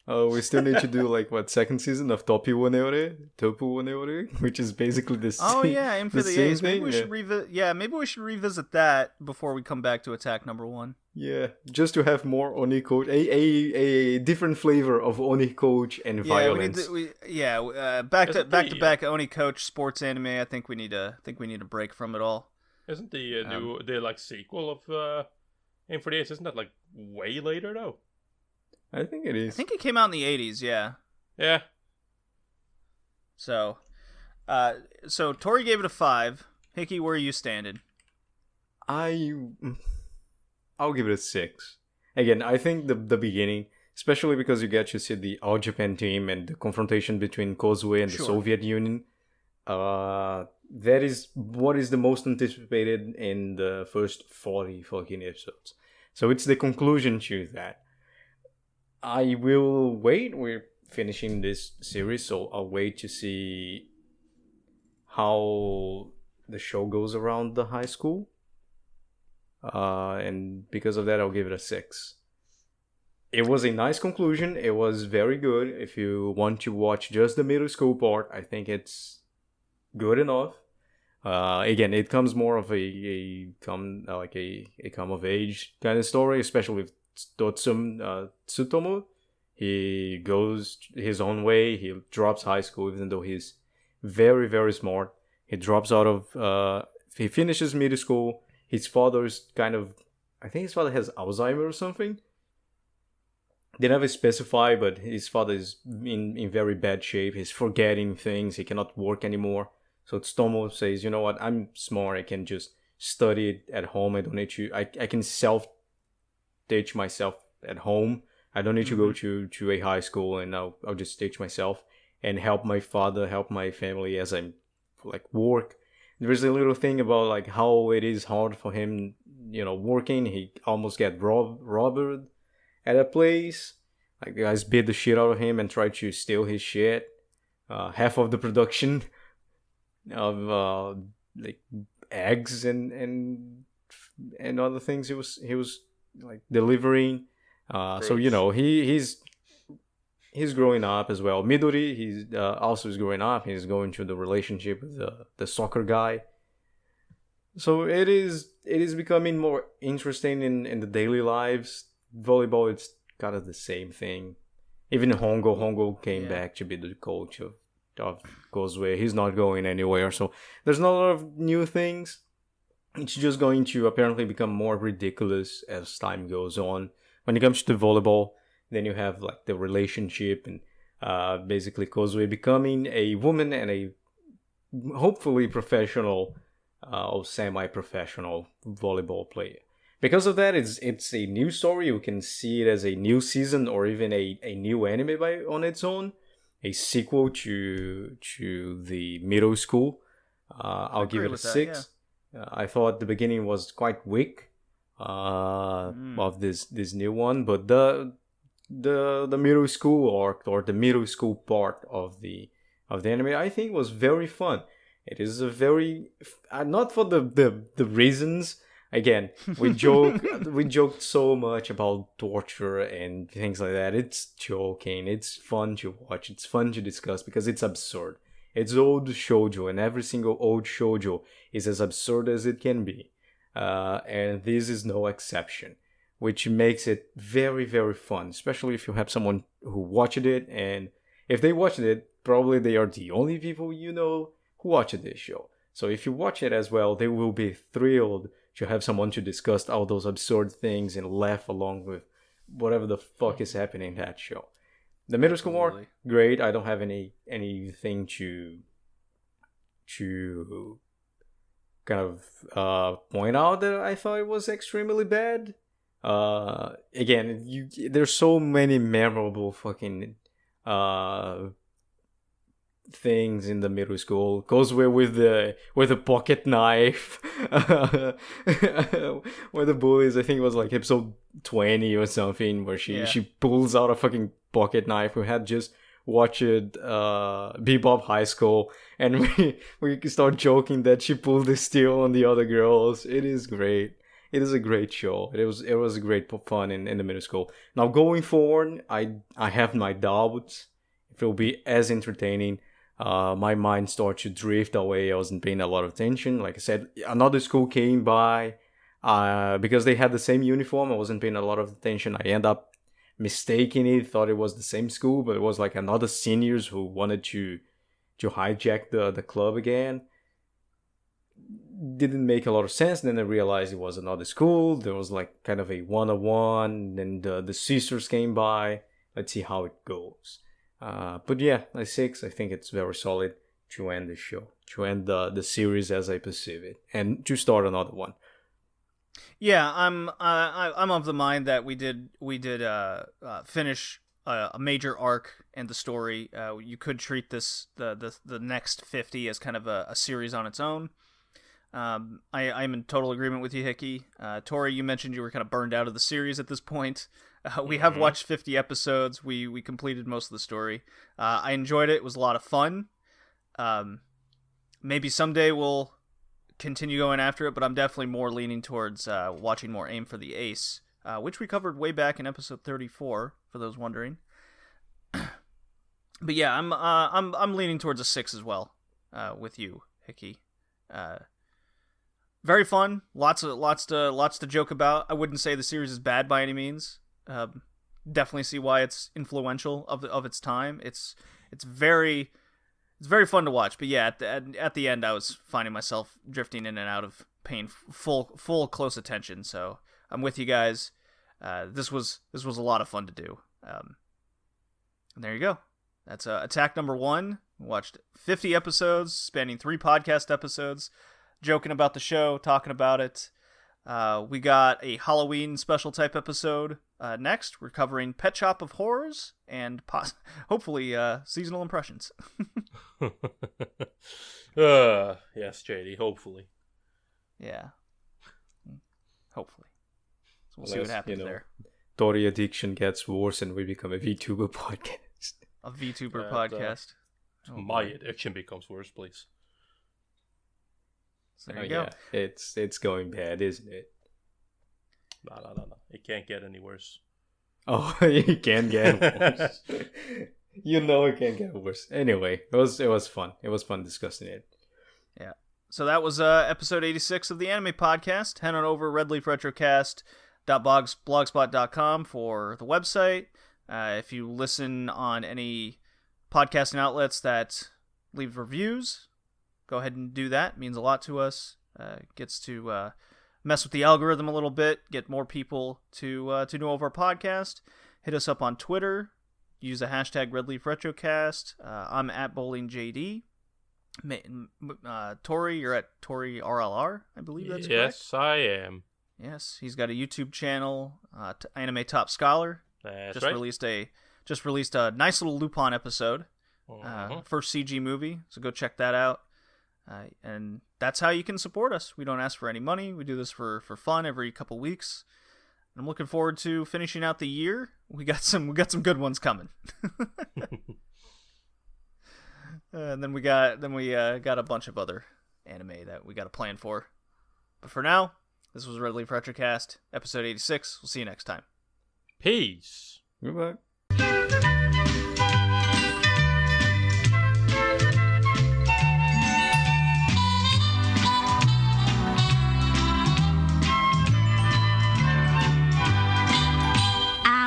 Oh, we still need to do second season of Topu Oneore, which is basically this. Oh yeah, aim for the same ace. Maybe thing, we should revisit. Yeah, maybe we should revisit that before we come back to attack number 1. Yeah, just to have more Oni Coach, a different flavor of Oni Coach and violence. Back to back Oni coach sports anime. I think we need a break from it all. Isn't the new sequel of Aim for the Ace? Isn't that way later though? I think it I is. think it came out in the 80s. Yeah. Yeah. So Tori gave it a 5. Hickey, where are you standing? I'll give it a 6. Again, I think the beginning, especially because you get to see the All Japan team and the confrontation between Kozue and the Sure. Soviet Union, that is what is the most anticipated in the first 40 fucking episodes. So it's the conclusion to that. I will wait. We're finishing this series, so I'll wait to see how the show goes around the high school. And because of that, I'll give it a 6. It was a nice conclusion. It was very good. If you want to watch just the middle school part, I think it's good enough. Again, it comes more of a come of age kind of story, especially with Tsutomu. He goes his own way. He drops high school, even though he's very, very smart. He drops out of. He finishes middle school. His father's I think his father has Alzheimer's or something. They never specify, but his father is in very bad shape. He's forgetting things. He cannot work anymore. So Tsutomu says, you know what, I'm smart. I can just study it at home. I don't need to. I can self teach myself at home. I don't need to go to a high school, and I'll just teach myself and help my father, help my family as I'm like work. There's a little thing about like how it is hard for him, working. He almost get robbed at a place. Like the guys beat the shit out of him and tried to steal his shit. Half of the production of like eggs and other things he was like delivering. So he's growing up as well. Midori, he's also is growing up. He's going through the relationship with the soccer guy. So it is becoming more interesting in the daily lives. Volleyball, it's kind of the same thing. Even Hongo came back to be the coach of Kozue. He's not going anywhere. So there's not a lot of new things. It's just going to apparently become more ridiculous as time goes on. When it comes to volleyball, then you have like the relationship and basically Kozue becoming a woman and a hopefully professional or semi-professional volleyball player. Because of that, it's a new story. You can see it as a new season or even a new anime on its own, a sequel to the middle school. I'll give it a 6. Yeah. I thought the beginning was quite weak of this new one, but the middle school arc or the middle school part of the anime, I think was very fun. It is a very not for the reasons. Again, we joked so much about torture and things like that. It's joking. It's fun to watch. It's fun to discuss because it's absurd. It's old shoujo, and every single old shoujo is as absurd as it can be. And this is no exception, which makes it very, very fun, especially if you have someone who watched it. And if they watched it, probably they are the only people who watch this show. So if you watch it as well, they will be thrilled to have someone to discuss all those absurd things and laugh along with whatever the fuck is happening in that show. The middle school arc, great. I don't have anything to kind of point out that I thought it was extremely bad. Again, there's so many memorable fucking things in the middle school. Kozue with the pocket knife, where the bullies, I think it was like episode 20 or something, where she pulls out a fucking pocket knife. We had just watched Bebop High School, and we start joking that she pulled the steel on the other girls. It is great. It is a great show. It was great fun in the middle school. Now going forward, I have my doubts if it will be as entertaining. My mind started to drift away. I wasn't paying a lot of attention. Like I said, another school came by because they had the same uniform. I wasn't paying a lot of attention. I end up mistaking it, thought it was the same school, but it was like another seniors who wanted to hijack the club again. Didn't make a lot of sense. Then I realized it was another school. There was like kind of a one-on-one. Then the sisters came by. Let's see how it goes. But yeah, a 6. I think it's very solid to end the show, to end the series as I perceive it, and to start another one. Yeah, I'm of the mind that we did finish a major arc in the story. You could treat this the next 50 as kind of a series on its own. I'm in total agreement with you, Hickey. Tori, you mentioned you were kind of burned out of the series at this point. We have watched 50 episodes. We completed most of the story. I enjoyed it. It was a lot of fun. Maybe someday we'll continue going after it, but I'm definitely more leaning towards watching more Aim for the Ace, which we covered way back in episode 34, for those wondering. But yeah, I'm leaning towards a 6 as well, with you, Hickey. Very fun. Lots to joke about. I wouldn't say the series is bad by any means. Definitely see why it's influential of its time. It's very fun to watch. But yeah, at the end, I was finding myself drifting in and out of paying full close attention. So I'm with you guys. This was a lot of fun to do. And there you go. That's attack number 1. We watched 50 episodes spanning 3 podcast episodes. joking about the show, talking about it. We got a Halloween special type episode next. We're covering Pet Shop of Horrors and hopefully seasonal impressions. Yes, JD, hopefully. Yeah. Hopefully. So we'll see what happens there. Tori addiction gets worse and we become a VTuber podcast. A VTuber podcast. My addiction becomes worse, please. So there you go. Yeah. It's going bad, isn't it? No. It can't get any worse. Oh, it can get worse. You know it can get worse. Anyway, it was fun. It was fun discussing it. Yeah. So that was episode 86 of the Anime Podcast. Head on over redleafretrocast.blogspot.com for the website. If you listen on any podcasting outlets that leave reviews, go ahead and do that. It means a lot to us. Gets to mess with the algorithm a little bit, get more people to know of our podcast. Hit us up on Twitter. Use the hashtag RedleafRetrocast. I'm at BowlingJD. Tori, you're at Tori RLR, I believe that's correct. Yes, I am. Yes, he's got a YouTube channel, Anime Top Scholar. That's just right. released a nice little Lupin episode, Uh-huh. first CG movie. So go check that out. And that's how you can support us. We don't ask for any money. We do this for fun every couple weeks. I'm looking forward to finishing out the year. We got some good ones coming. And then we got a bunch of other anime that we got a plan for. But for now, this was Red Leaf Retrocast, episode 86. We'll see you next time. Peace. Goodbye.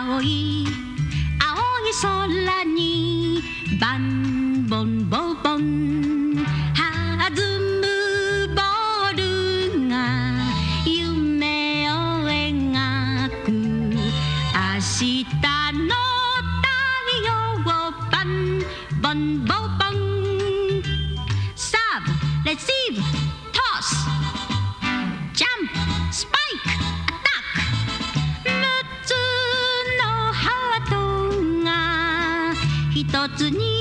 青い空にバンボンボボン弾むボールが夢を描く明日の太陽バンボンボボンサーブレシーブトスジャンプスパイクアタック6つのハートが一つに